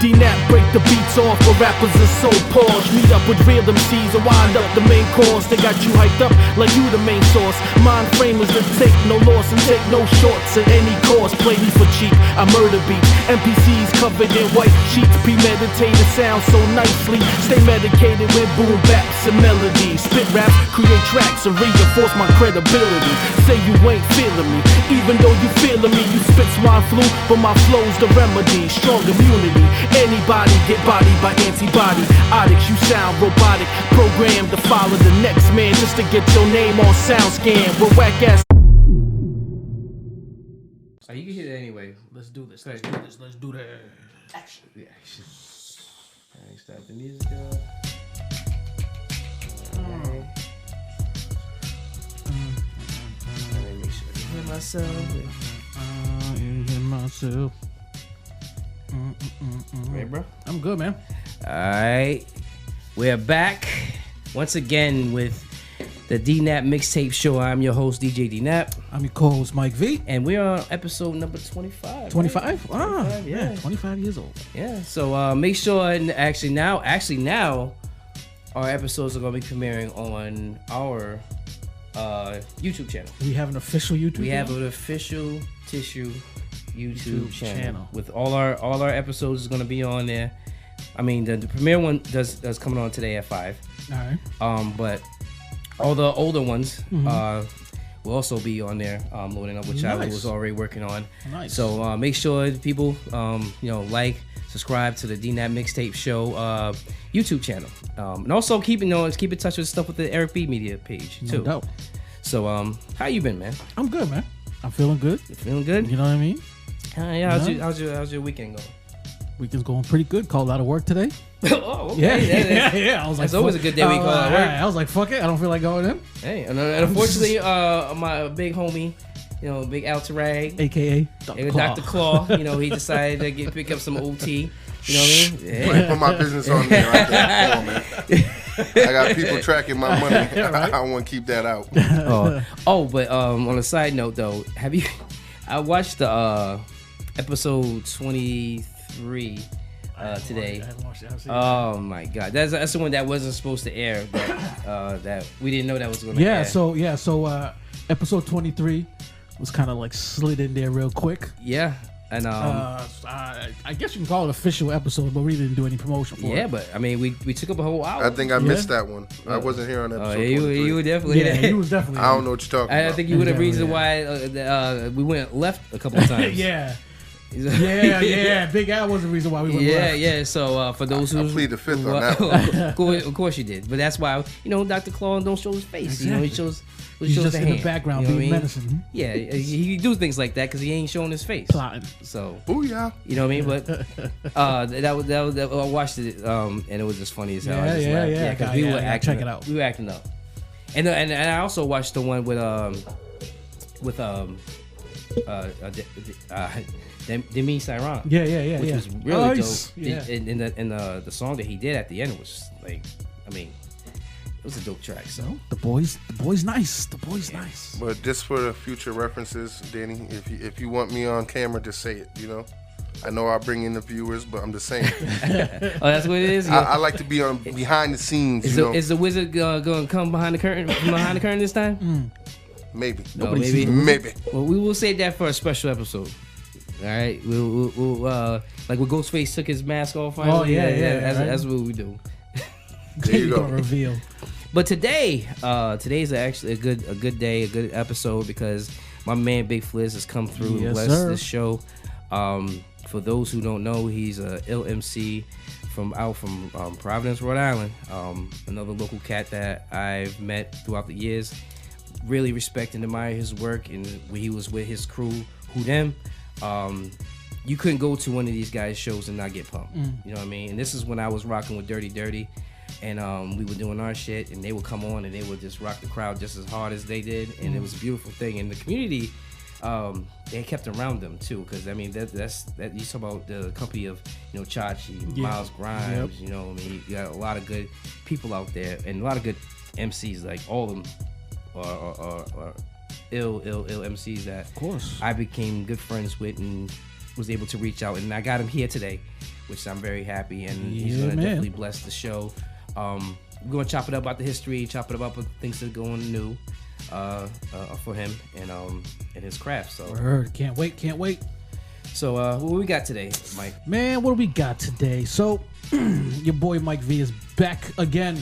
D-Napp break the beats off for rappers and so pause. Meet up with real MCs and wind up the main course. They got you hyped up like you the main source. Mind frame is to take no loss and take no shorts at any cost. Play me for cheap, I murder beats. NPCs covered in white sheets. Premeditated sound so nicely. Stay medicated with boom baps and melodies. Spit raps, create tracks and reinforce my credibility. Say you ain't feeling me, even though you feeling me. You spit swine flu, but my flow's the remedy. Strong immunity. Anybody get bodied by antibody. Oddicts, you sound robotic. Programmed to follow the next man just to get your name on sound scan. With whack ass. Oh, you can hit it anyway. Let's do this. Let's do this. Let's do that. Action. Yeah, action. Alright, start the music up. Alright. Let me make sure I hear myself. Hear myself. Ready, bro? I'm good, man. Alright. We're back once again with the D-Napp Mixtape Show. I'm your host, DJ D-Napp. I'm your co-host, Mike V. And we're on episode number 25. 25? Right? Ah, 25, yeah. 25 years old. Yeah. So make sure, and actually now, our episodes are going to be premiering on our YouTube channel. We have an official YouTube We channel? have an official Tissue YouTube channel. With all our episodes is going to be on there. I mean, the premiere one does coming on today at 5. All right. But all the older ones will also be on there loading up, which I was already working on. Nice. So make sure people like, subscribe to the D-Napp Mixtape Show YouTube channel, and also keep in touch with stuff with the Eric B Media page too. No doubt. So how you been, man? I'm good, man. I'm feeling good. You feeling good? You know what I mean? Yeah. How's your weekend going? Weekend's going pretty good. Called out of work today. Oh, okay. Yeah. I was like, it's always a good day we call out of work. I was like, fuck it. I don't feel like going in. Hey, and unfortunately, my big homie, Big Altarag, AKA Dr. Claw, he decided to pick up some OT. You know what I mean? Yeah. Put my business on there right there. Come on, man. I got people tracking my money. Right. I want to keep that out. But on a side note though, I watched the episode 23 today. I haven't watched it. Oh my god, that's the one that wasn't supposed to air. That we didn't know that was going to air. So episode 23 was kind of like slid in there real quick. Yeah. And I guess you can call it official episode, but we didn't do any promotion for it. Yeah, but I mean, we took up a whole hour. I think I missed that one. I wasn't here on episode 23. You were definitely he was definitely. I don't know what you're talking about. I think you were the reason why we went left a couple of times. Yeah. Big Al was the reason why we went left. Yeah. So for those who plead the fifth on that one. Of course you did, but that's why Dr. Claw don't show his face. Exactly. He shows He's the just in hand, the background being medicine. Yeah, he do things like that because he ain't showing his face. Plotting. So, booyah. You know what I mean? But that I watched it and it was just funny as hell. Yeah. Because we were acting. Check it out. We were acting up. And I also watched the one with Demi Sirana. Yeah. Which was really nice. dope. Yeah. And the song that he did at the end was like, it was a dope track. So the boy's nice. The boy's nice. But just for the future references, Danny, if you want me on camera, just say it. I know I bring in the viewers, but I'm just saying. Oh, that's what it is. I like to be on behind the scenes. Is the wizard going to come behind the curtain this time? Maybe. Maybe. Well, we will save that for a special episode. All right, we'll like when Ghostface took his mask off. Finally. That's what we do. There you go. Reveal. But today's actually a good day, a good episode because my man Big Fliz has come through and blessed this show. For those who don't know, he's a ill MC from Providence, Rhode Island. Another local cat that I've met throughout the years. Really respect and admire his work, and when he was with his crew, Who Them. You couldn't go to one of these guys' shows and not get pumped. You know what I mean? And this is when I was rocking with Dirty Dirty. And we were doing our shit, and they would come on and they would just rock the crowd just as hard as they did, and it was a beautiful thing. And the community, they kept around them too, because that's you talk about the company of Chachi, Miles Grimes. You got a lot of good people out there, and a lot of good MCs. Like all of them are ill MCs that of course I became good friends with, and was able to reach out, and I got him here today, which I'm very happy, and he's gonna definitely bless the show. We're gonna chop it up about the history, chop it up about things that are going new for him and his craft. So word. Can't wait. So what we got today, Mike? Man, what do we got today? So your boy Mike V is back again.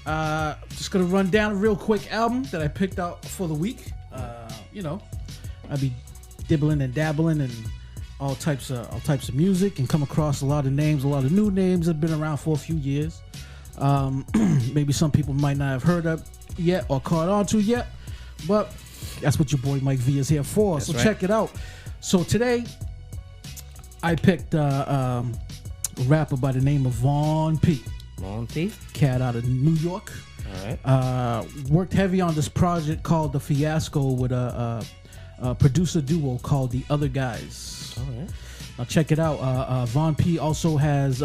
Just gonna run down a real quick album that I picked out for the week. I'd be dibbling and dabbling and all types of music, and come across a lot of names, a lot of new names that have been around for a few years. Maybe some people might not have heard of yet or caught on to yet, but that's what your boy Mike V is here for. That's so right. Check it out. So today I picked a rapper by the name of Von P. Von P? Cat out of New York. All right. Worked heavy on this project called The Fiasco with a producer duo called The Other Guys. All right. Now check it out. Von P also has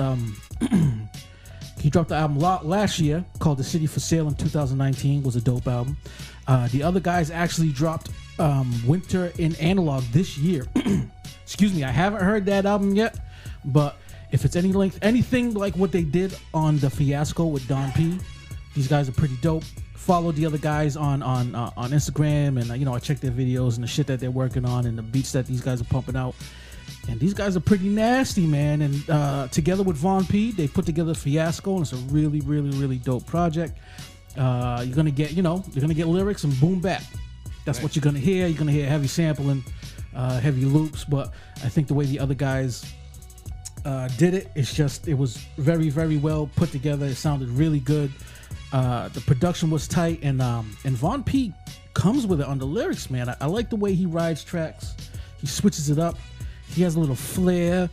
he dropped the album last year called The City for Sale in 2019. Was a dope album. The Other Guys actually dropped Winter in Analog this year. Excuse me, I haven't heard that album yet, but if it's anything like what they did on The Fiasco with Don P, these guys are pretty dope. Follow The Other Guys on Instagram, and I check their videos and the shit that they're working on and the beats that these guys are pumping out. And these guys are pretty nasty, man. And together with Von P, they put together Fiasco, and it's a really, really, really dope project. You're gonna get lyrics and boom bap. That's what you're gonna hear. You're gonna hear heavy sampling, heavy loops. But I think the way The Other Guys did it, it was very, very well put together. It sounded really good. The production was tight, and Von P comes with it on the lyrics, man. I like the way he rides tracks. He switches it up. He has a little flair,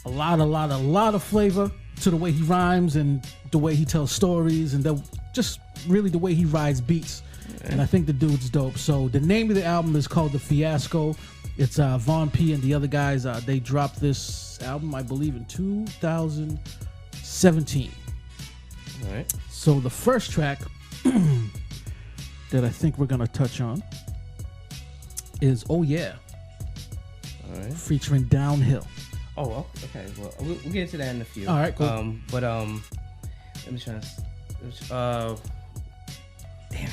a lot of flavor to the way he rhymes and the way he tells stories, and just really the way he rides beats. Yeah. And I think the dude's dope. So the name of the album is called The Fiasco. It's Von P and The Other Guys. They dropped this album, I believe, in 2017. All right. So the first track that I think we're gonna touch on is "Oh Yeah." All right. Featuring Downhill. Oh, okay. Well, we'll get into that in a few. All right, cool. Let me try. Damn.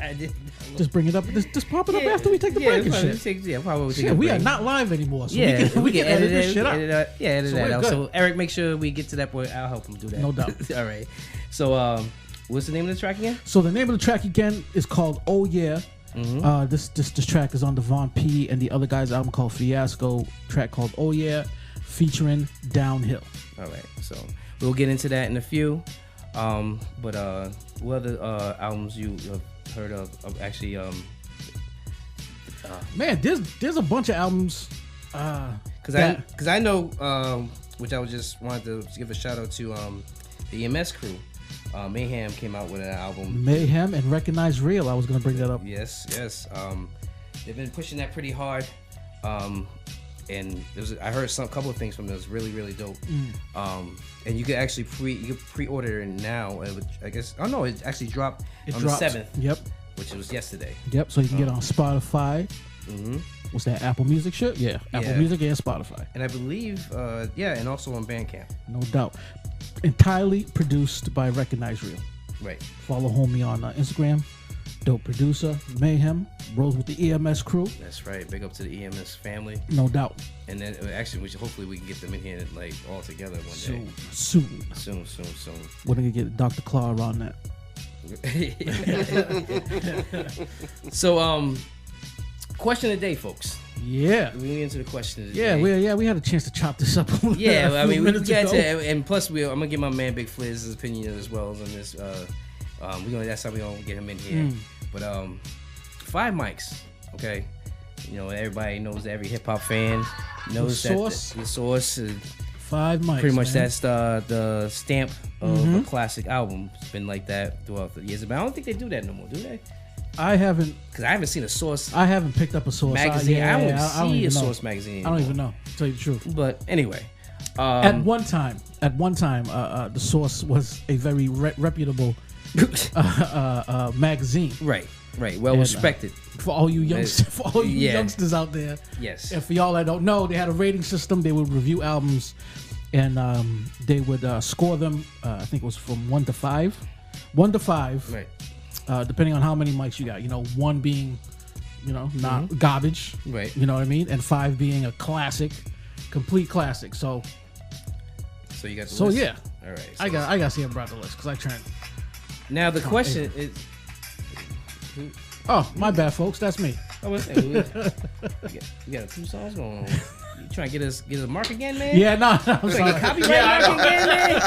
I didn't. Just bring it up. Just pop it up after we take the break and shit. Probably we are not live anymore, so we can edit this shit out. Edit that out. So Eric, make sure we get to that point. I'll help him do that. No doubt. All right. So, what's the name of the track again? So the name of the track again is called "Oh Yeah." Mm-hmm. This track is on the Von P and The Other Guys album called Fiasco. Track called "Oh Yeah," featuring Downhill. All right. So we'll get into that in a few. But what other albums you have heard of actually? Man, there's a bunch of albums. Because I know, which I was just wanted to give a shout out to the EMS crew. Mayhem came out with an album. Mayhem and Recognize Real. I was gonna bring that up. Yes. They've been pushing that pretty hard. And I heard a couple of things from them. It was really, really dope. And you could actually pre-order it now. I guess. Oh no, it actually dropped on the 7th. Yep. Which was yesterday. Yep. So you can get it on Spotify. Mm-hmm. What's that? Apple Music shit? Yeah. Apple Music and Spotify. And I believe, and also on Bandcamp. No doubt. Entirely produced by Recognize Real. Right. Follow homie on Instagram. Dope producer, Mayhem, rolls with the EMS crew. That's right. Big up to the EMS family. No doubt. And then actually, hopefully we can get them in here like all together one day. Soon. We're gonna get Dr. Claw on that. So, question of the day, folks. Yeah. We get into the question of the day. Yeah, we had a chance to chop this up. Yeah, I mean, we got to, and plus, I'm gonna get my man Big Flizz's opinion as well on this. That's how we gonna get him in here. But 5 mics, okay. Everybody knows, every hip hop fan knows the source. 5 mics. Pretty much, man. That's the stamp of a classic album. It's been like that throughout the years. But I don't think they do that no more, do they? I haven't, because I haven't seen a Source. I haven't picked up a Source magazine. I don't see a Source magazine anymore. I don't even know, to tell you the truth. But anyway, at one time, the Source was a very reputable magazine. Right. Well respected. For all you youngsters out there. Yes. And for y'all that don't know, they had a rating system. They would review albums, and they would score them. I think it was from 1 to 5. 1 to 5. Right. Depending on how many mics you got. 1 being, not garbage. Right. You know what I mean? And 5 being a classic, complete classic. So you got the list? Yeah. All right. I got to see him brought the list because I turned. Now the question is. Oh, my bad, folks. That's me. We got 2 songs going on. You trying to get a mark again, man? Yeah, no. I'm sorry. Get copyright mark again, man?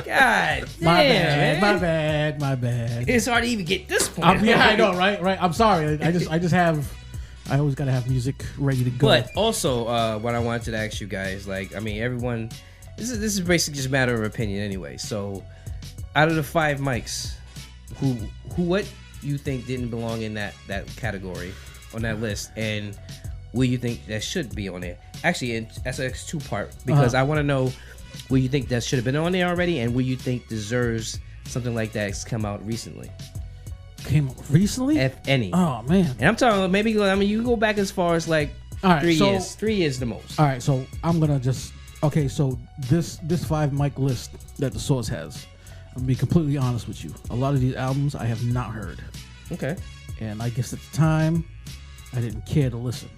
God damn, My bad. It's hard to even get this point. I know, right? I'm sorry. I always gotta have music ready to go. But also, what I wanted to ask you guys, everyone, this is basically just a matter of opinion anyway. So, out of the 5 mics, what you think didn't belong in that category on that list, and what you think that should be on there? Actually, that's a 2-part because I want to know what you think that should have been on there already, and what you think deserves something like that's come out recently. Came out recently? If any. Oh man. And I'm talking maybe. You go back as far as 3 years. 3 years the most. All right, so I'm gonna just so this 5 mic list that the Source has. I'm gonna be completely honest with you. A lot of these albums I have not heard. Okay. And I guess at the time, I didn't care to listen.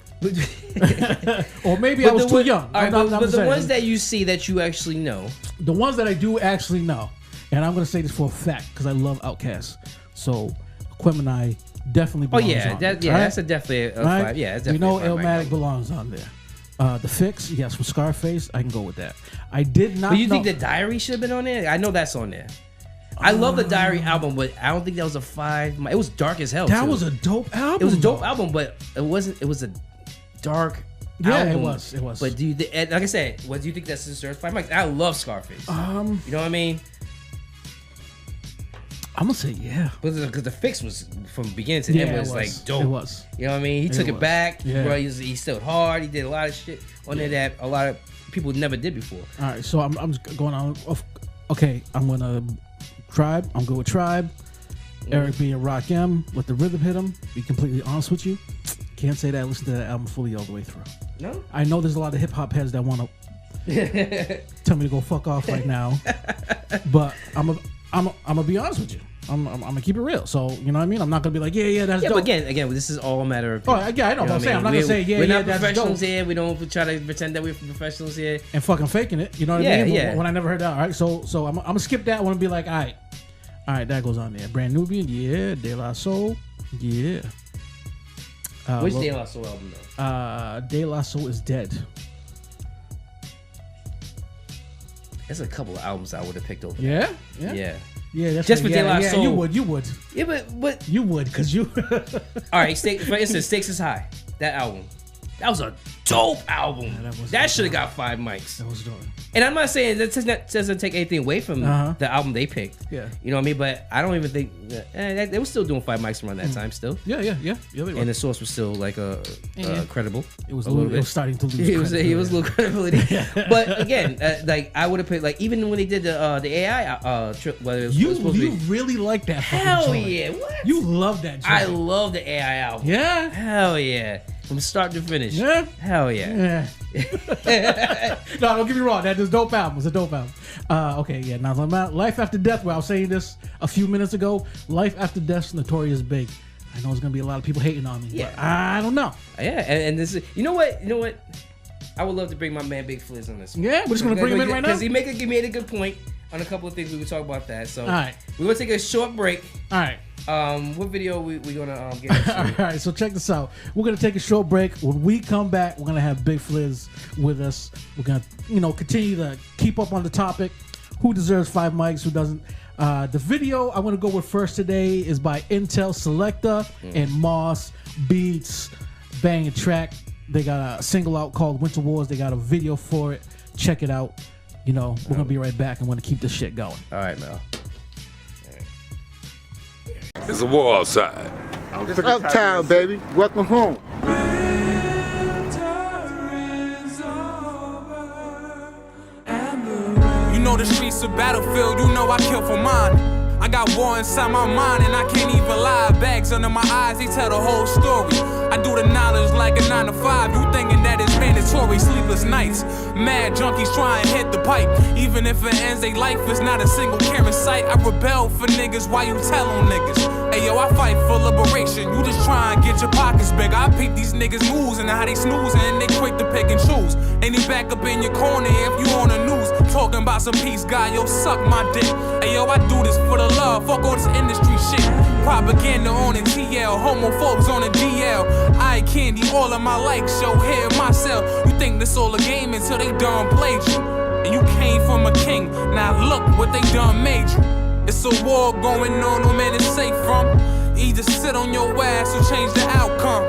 Or maybe I was too young. All right, but the ones that you see that you actually know. The ones that I do actually know. And I'm going to say this for a fact because I love Outkast. So, Aquemini definitely belongs on there. That's definitely a 5. Yeah, it's definitely Illmatic belongs on there. The Fix, yes, from Scarface, I can go with that. I did not But you think the Diary should have been on there? I know that's on there. I love the Diary album, but I don't think that was a 5. It was dark as hell. That was a dope album. It was a dope album, but it wasn't. It was a dark album. It was. But do you, like I said, what do you think that's deserves 5 mics? I love Scarface. You know what I mean? I'm gonna say yeah. Because the Fix was from beginning to end was like dope. It was. You know what I mean? He took it back. Yeah. Bro, he stood hard. He did a lot of shit on there that a lot of people never did before. All right, so I'm just going on. Okay, I'm gonna Tribe. I'm good with Tribe. Eric B and Rock M. Let the rhythm hit him. Be completely honest with you, can't say that I listened to that album fully all the way through. No. I know there's a lot of hip hop heads that want to tell me to go fuck off right now, but I'm gonna be honest with you. I'm gonna keep it real. So you know what I mean. I'm not gonna be like that's dope. But again, this is all a matter of. Oh yeah, I know. What I'm saying. I'm not gonna say we're not that's professionals dope. here. We don't try to pretend that we're professionals here and fucking faking it. You know what I mean? Yeah. When I never heard that. All right. So I'm gonna skip that one and be like, all right, that goes on there. Brand Nubian, yeah. De La Soul, yeah. Which De La Soul album though? De La Soul is dead. There's a couple of albums I would have picked over. Yeah. Yeah, that's just for De La Soul. You would. Yeah, but you would because you. All right, for instance, Stakes is High. That album, that was a dope album. Yeah, that should have got 5 mics. That was dope. And I'm not saying that doesn't take anything away from the album they picked. Yeah, you know what I mean. But I don't even think they were still doing 5 mics around that time still. Yeah. They were. And the Source was still like credible. It was a little bit. It was starting to lose. He was a little credibility. But again, I would have put even when they did the AI trip, whether it was you really like that. Hell yeah! What? You love that. I love the AI album. Yeah. Hell yeah. From start to finish. Yeah. Hell yeah. No, don't get me wrong. That is a dope album. It's a dope album. Okay, yeah. Now, Life After Death, where I was saying this a few minutes ago, Life After Death's Notorious Big. I know there's going to be a lot of people hating on me. Yeah. But I don't know. Yeah, and this is, you know what? I would love to bring my man Big Fliz on this one. Yeah, we're just going to bring him in right now. Because he made a good point on a couple of things. We would talk about that. So, all right. We're going to take a short break. All right. What video we gonna get into? All right, so check this out. We're gonna take a short break. When we come back, we're gonna have Big Fliz with us. We're gonna, continue to keep up on the topic. Who deserves 5 mics? Who doesn't? The video I'm gonna go with first today is by Intel Selecta and Moss Beats. Banging track. They got a single out called Winter Wars. They got a video for it. Check it out. We're gonna be right back. I'm gonna keep this shit going. All right, Mel. It's a war outside. It's uptown, baby. Welcome home. You know the streets a battlefield. You know I kill for mine. I got war inside my mind and I can't even lie. Bags under my eyes, they tell the whole story. I do the knowledge like a 9 to 5. You thinking that it's mandatory, sleepless nights. Mad junkies try and hit the pipe. Even if it ends their life, it's not a single caring sight. I rebel for niggas, why you tell on niggas? Hey yo, I fight for liberation. You just try and get your pockets big. I peep these niggas moves and how they snoozing and they quick to pick and choose. Ain't he back up in your corner if you on the news? Talking about some peace, guy, yo, suck my dick. Hey yo, I do this for the love, fuck all this industry shit. Propaganda on the TL, homophobes on the DL. Eye candy, all of my likes, yo, here myself. You think this all a game until they done played you. And you came from a king, now look what they done made you. It's a war going on, no man is safe from. Either sit on your ass or change the outcome.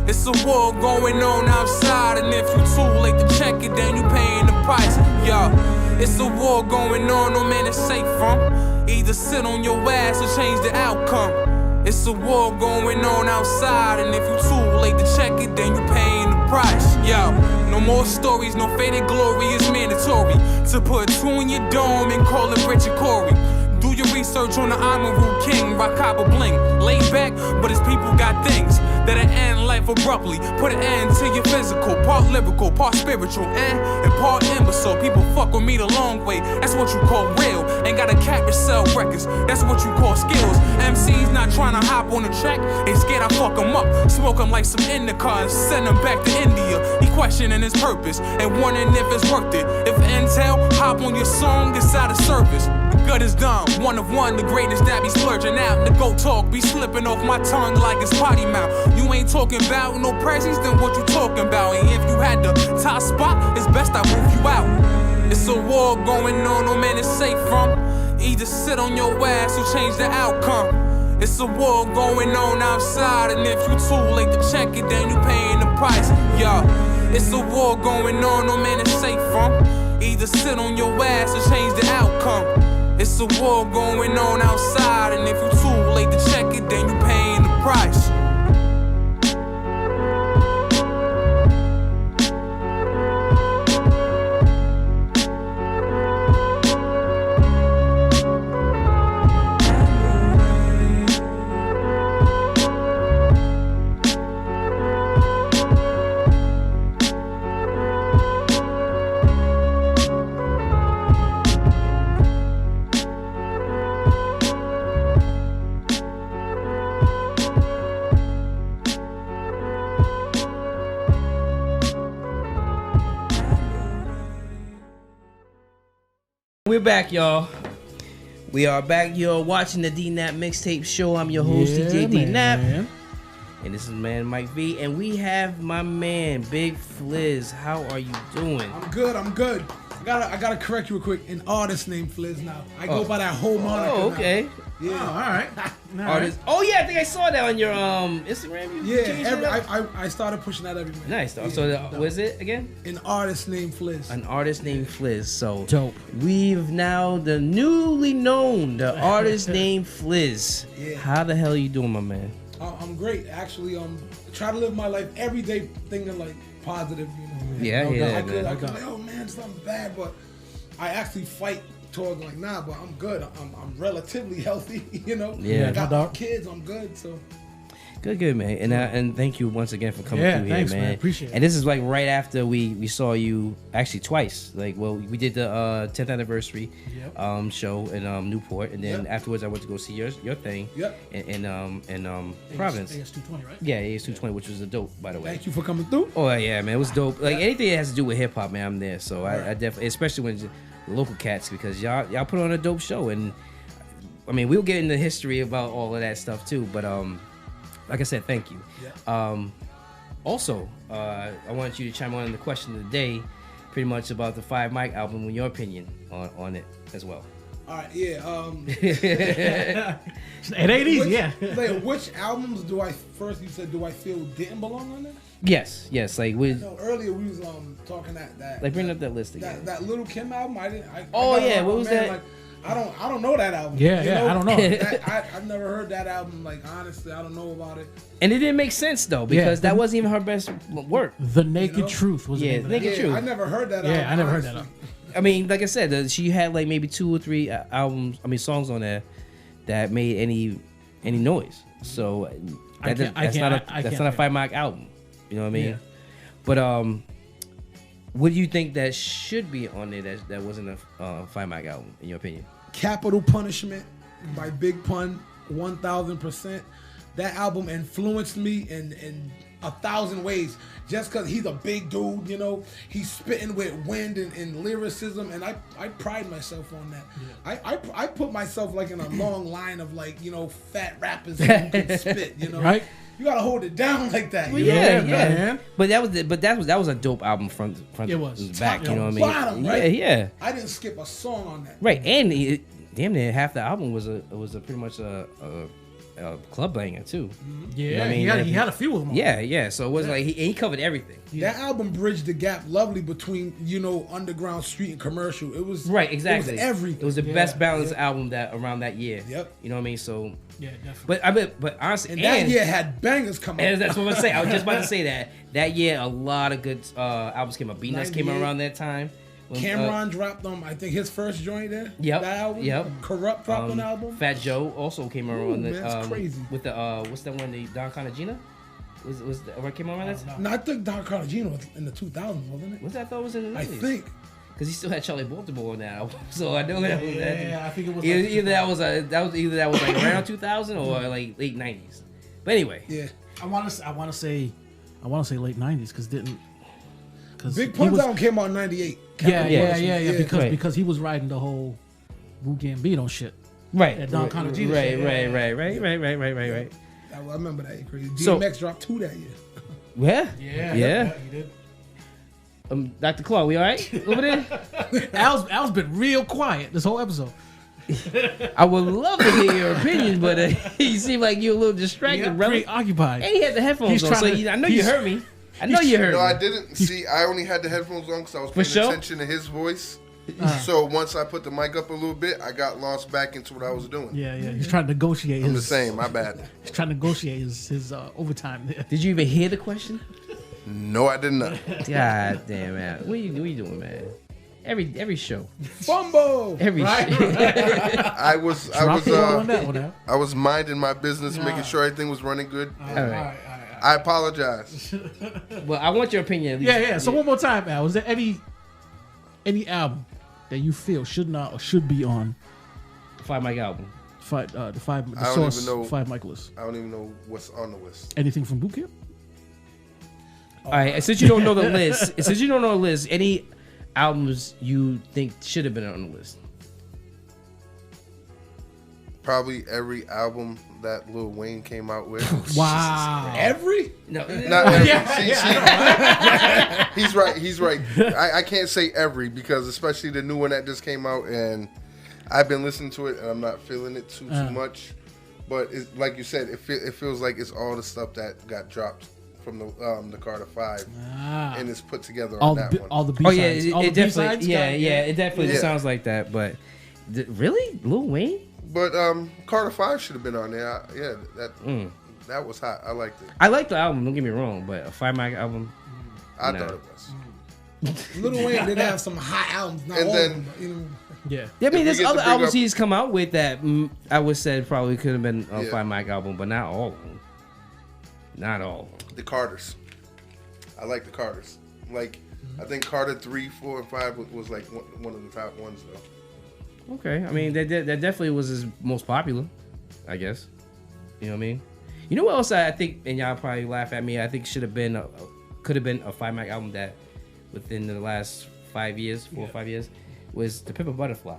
It's a war going on outside, and if you too late to check it, then you paying the price. Yo, it's a war going on, no man is safe from. Either sit on your ass or change the outcome. It's a war going on outside, and if you too late to check it, then you paying the price. Yo, no more stories, no faded glory is mandatory. To put 2 in your dome and call it Richard Corey. Do your research on the Amaru King, rock copper bling. Laid back, but his people got things that'll end life abruptly. Put an end to your physical, part lyrical, part spiritual, and part imbecile. People fuck with me the long way, that's what you call real. Ain't gotta carousel records, that's what you call skills. MC's not trying to hop on the track, they scared I fuck them up. Smoke them like some indica and send them back to India. He questioning his purpose and wondering if it's worth it. If intel, hop on your song, it's out of service. The gut is done, one of one, the greatest that be splurging out. The go talk be slipping off my tongue like it's potty mouth. You ain't talking about no presents, then what you talking about? And if you had the top spot, it's best I move you out. It's a war going on, no man is safe from. Either sit on your ass or change the outcome. It's a war going on outside, and if you too late to check it, then you paying the price. Yo, it's a war going on, no man is safe from. Either sit on your ass or change the outcome. It's a war going on outside, and if you too late to check it, then you paying the price. We're back, y'all. We are back. You're watching the D-Napp Mixtape Show. I'm your host, DJ D-Napp. And this is man Mike V. And we have my man, Big Fliz. How are you doing? I'm good. I gotta correct you real quick. An artist named Fliz now. I go by that whole moniker. Oh, okay. Now. Yeah. Oh, all right. Artist. Oh yeah, I think I saw that on your Instagram. I started pushing that everywhere. Nice. Yeah, so what is it again? An artist named Fliz. An artist named Fliz. So dope. We've now the newly known the artist named Fliz. Yeah. How the hell are you doing, my man? I'm great. Actually, try to live my life every day thinking like positive. You know. Yeah, I could like, oh man, something's bad, but I actually fight towards like, nah, but I'm good. I'm relatively healthy, you know. Yeah, I got my kids. I'm good. So good, man. And thank you once again for coming through thanks, here, man. Appreciate it. And this is like right after we saw you actually twice. Like, well, we did the 10th anniversary show in Newport, and then afterwards I went to go see your thing. In Providence. AS220, right? Yeah, AS220, which was a dope, by the way. Thank you for coming through. Oh yeah, man, it was dope. Like anything that has to do with hip hop, man, I'm there. So I definitely, especially when the local cats, because y'all put on a dope show, and I mean we'll get into history about all of that stuff too. But like I said, thank you. Also, I wanted you to chime on the question of the day, pretty much about the 5 Mike album and your opinion on it as well. All right, yeah. It ain't easy, Like, which albums do I feel didn't belong on there? Yes. Like earlier we was talking that like bring up that list again. That Little Kim album. What was that? Like, I don't know that album. Yeah, I don't know. I've never heard that album. Like honestly, I don't know about it. And it didn't make sense though because that wasn't even her best work. The Naked Truth was the Naked Truth. I never heard that album. Yeah, I never heard that album. I mean, like I said, she had like maybe 2 or 3 songs on there that made any noise. So that's not a Five Mike album. You know what I mean? Yeah. But what do you think that should be on there that wasn't a Five Mike album in your opinion? Capital Punishment by Big Pun, 1000%. That album influenced me in 1,000 ways. Just because he's a big dude, you know, he's spitting with wind and lyricism, and I pride myself on that. Yeah. I put myself like in a long line of like, you know, fat rappers who can spit, you know. Right. You gotta hold it down like that. Well, yeah, man. But that was a dope album front it was. and back. You know what I mean? Bottom, right? Yeah. I didn't skip a song on that. Right, and damn near half the album was pretty much a club banger too. Yeah, you know what I mean? he had a few of them. Yeah. So it was like he covered everything. That album bridged the gap lovely between, you know, underground, street, and commercial. It was right, exactly. It was everything. It was the best balanced album that around that year. Yep. You know what I mean? So yeah, definitely. But honestly, and that year had bangers come out. And that's what I'm saying. I was just about to say that year a lot of good albums came out. B-Nuts came out around that time. Cameron dropped I think his first joint there. Yep. That album. Yep. Corrupt dropped an album. Fat Joe also came around. That's crazy. With the what's that one? The Don Cartagena. Was what came around that? No, I think Don Cartagena was in the 2000s, wasn't it? Was that? I thought it was in the 90s. I think. Because he still had Charlie Baltimore on that album, so I know that was that. Yeah, I think it was either that was like around 2000 or like late 90s. But anyway, yeah, I want to say late 90s because Big Pun's album came out in 98. Yeah. Because he was riding the whole Wu Gambino shit. Right. That Don Cartagena right, shit. Right. I remember that. Crazy. So, DMX dropped 2 that year. Yeah. He did. Dr. Claw, we all right over there? Al's been real quiet this whole episode. I would love to hear your opinion, but you seem like you're a little distracted, brother. Preoccupied. And he had the headphones on, so I know you heard me. I know you heard me. No, I didn't. See, I only had the headphones on because I was paying attention to his voice. So once I put the mic up a little bit, I got lost back into what I was doing. Yeah. He's trying to negotiate. I'm the same. My bad. He's trying to negotiate his overtime there. Did you even hear the question? No, I did not. God damn, man. What you doing, man? Every show. Fumble. Every show. I was minding my business, making sure everything was running good. All right. I apologize. Well, I want your opinion. At least. Yeah. So one more time, Al. Was there any album that you feel should not or should be on Five Mike album? The Source 5 Mike list. I don't even know what's on the list. Anything from Boot Camp? All right. Since you don't know the list, any albums you think should have been on the list? Probably every album that Lil Wayne came out with. Wow. Every? No. Not every. See, he's right. I can't say every because especially the new one that just came out and I've been listening to it and I'm not feeling it too much. But like you said, it feels like it's all the stuff that got dropped from the Carter 5 and it's put together on that one. All the B-sides. It definitely. It definitely sounds like that. But really, Lil Wayne? But Carter 5 should have been on there. That was hot. I liked it. I like the album. Don't get me wrong, but a Five Mike album, I thought it was. Lil Wayne did have some hot albums. Not and all then, of them, but, you know. Yeah, I mean, there's other albums he's come out with that I would say probably could have been a Five Mike album, but not all of them. Not all. The Carters. I like the Carters. Like, I think Carter 3, 4, and 5 was like one of the top ones, though. Okay, I mean that definitely was his most popular, I guess. You know what I mean? You know what else I think, and y'all probably laugh at me. I think could have been a Five Mike album that within the last 5 years, 4 or 5 years, was The Pimp a Butterfly.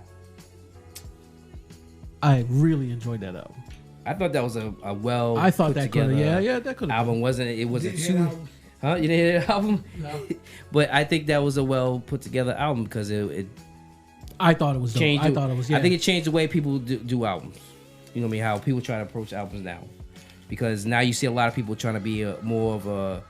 I really enjoyed that album. I thought that was a well. I thought that could have. That could have. Album wasn't it? It wasn't too. Huh? You didn't hear the album? No. But I think that was a well put together album because it I thought it was dope. I thought it was. Yeah. I think it changed the way people do albums. You know what I mean? How people try to approach albums now, because now you see a lot of people trying to be more of a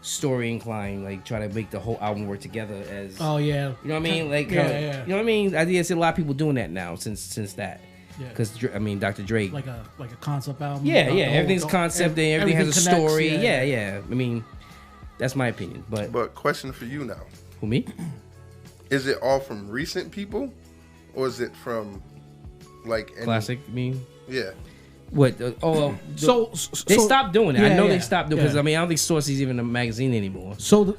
story inclined, like try to make the whole album work together. As you know what I mean? Like you know what I mean? I see a lot of people doing that now since that. Because I mean, Dr. Dre, like a concept album. Everything's concept and everything has a story. Yeah. I mean, that's my opinion. But question for you now. Who, me? Is it all from recent people, or is it from like any... classic? I mean, Yeah. What? So they stopped doing it. I know yeah, they stopped doing because yeah. I mean I don't think Source is even a magazine anymore. So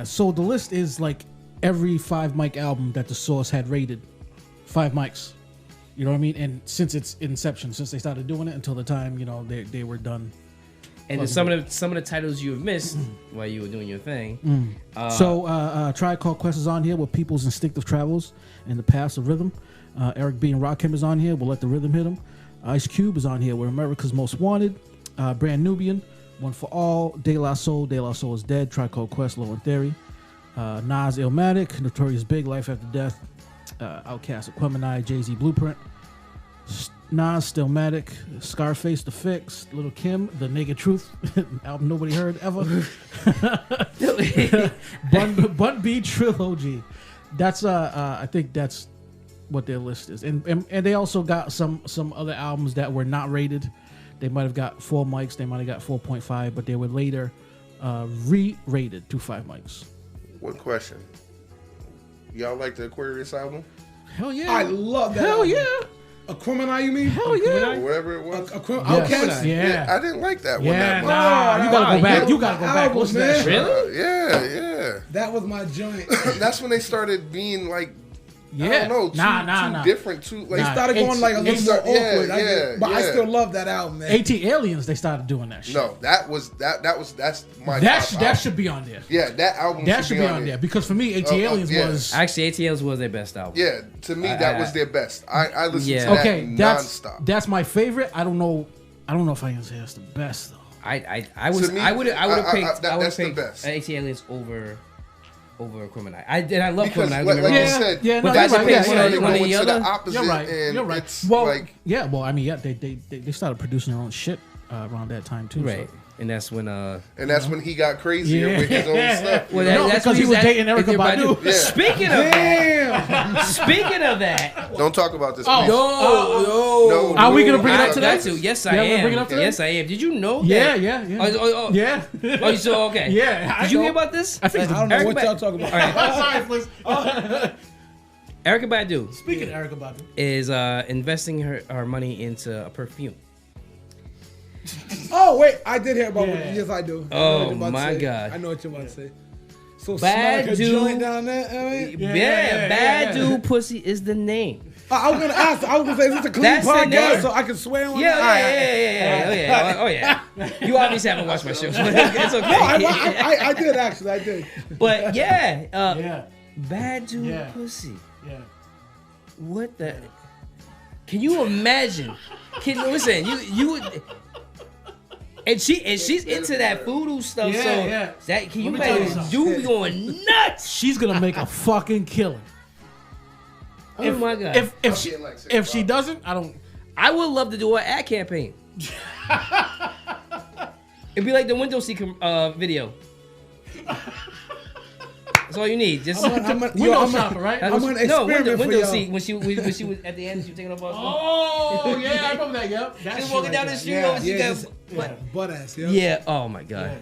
so the list is like every 5 mic album that the Source had rated 5 mics. You know what I mean? And since its inception, since they started doing it until the time they were done. And then some of the titles you have missed while you were doing your thing. Tribe Called Quest is on here with People's Instinctive Travels and the Paths of Rhythm. Eric B. and Rakim is on here. We'll Let the Rhythm Hit Him. Ice Cube is on here with America's Most Wanted. Brand Nubian, One for All. De La Soul is Dead. Tribe Called Quest, Low in Theory. Nas, Illmatic. Notorious Big, Life After Death. Outkast, Aquemini, Jay-Z, Blueprint. Nas, Stillmatic, Scarface, The Fix, Lil' Kim, The Naked Truth, album nobody heard ever. Bun B Trilogy. That's I think that's what their list is, and they also got some other albums that were not rated. They might have got 4 mics, they might have got 4.5, but they were later re-rated to 5 mics. One question: y'all like the Aquarius album? Hell yeah! I love that. Hell album. yeah! Aquemini, you mean? Hell yeah! Or whatever it was. Outkast. Yeah. I didn't like that one. Yeah, That much. nah, you gotta go back. You gotta go back. Album, Listen to that man. shit. Yeah. That was my joint. That's when they started being like, Yeah. I don't know, too different, too like. They started going like a little more awkward. I still love that album, man. AT Aliens, they started doing that shit. No, that's my. That top album. should be on there. Yeah, that album. That should be on there because for me, AT Aliens was Actually ATLs was their best album. Yeah, to me that was their best. I listened to that nonstop. That's my favorite. I don't know if I can say that's the best though. I would have picked the best. AT Aliens over Aquemini. I love Because Aquemini. like you said, but no, guys you're right. picked Yeah, one you're of right. the to other. the opposite. You're right. And You're right. It's Well, like, I mean, they started producing their own shit around that time too. Right. So. And that's when when he got crazier with his own stuff. Well, that's because he was dating Erykah Badu. Yeah. Speaking of that. Don't talk about this. No. Are we gonna bring it up today? today? Yes, I am. Bring it up today? Yes, I am. Did you know that? Yeah. Yeah. Oh, so okay. Yeah. Did you hear about this? I think I don't know what y'all talking about. All right. Sorry, please. Erykah Badu Speaking of Erykah Badu, is investing her money into a perfume. Oh wait, I did hear about what. Yes, I do. Oh my God! I know what you're about to say. So Bad smell like a dude. joint down there. I mean? Bad dude pussy is the name. I was gonna ask. I was gonna say, is this a clean That's the name. podcast so I can swear on it? Oh yeah. You obviously haven't watched my show. It's okay. No, I did actually. I did. But bad dude pussy. Yeah. What the? Can you imagine? Listen, you would. And she's into that voodoo stuff. That can you imagine? Dude be going nuts. She's gonna make a fucking killing. Oh my God! If she doesn't, I would love to do an ad campaign. It'd be like the window seat video. That's all you need. Just window shopper, right? I'm gonna experiment window for seat when she was at the end. She was taking off. Oh yeah, I remember that. Yep. She was walking down the street. She got butt ass. Yeah. Oh my God. Yeah.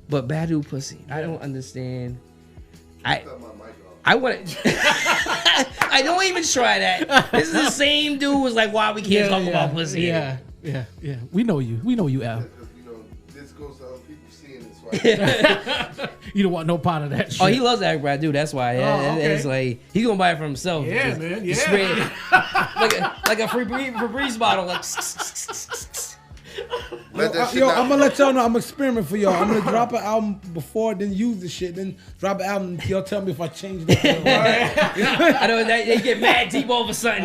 But Badu pussy, I don't understand. I want to. I don't even try that. This is the same dude who's like, why we can't talk about pussy. Yeah. We know you, Al. This goes to other people seeing this. Right? You don't want no part of that shit. Oh, he loves that Brad dude. That's why. It's like he's gonna buy it for himself. Yeah, man. Yeah. Spray it like a Febreze bottle. Like. I'm gonna let y'all know. I'm gonna experiment for y'all. I'm gonna drop an album before, then use the shit, then drop an album. Y'all tell me if I change it. I know they get mad deep all of a sudden.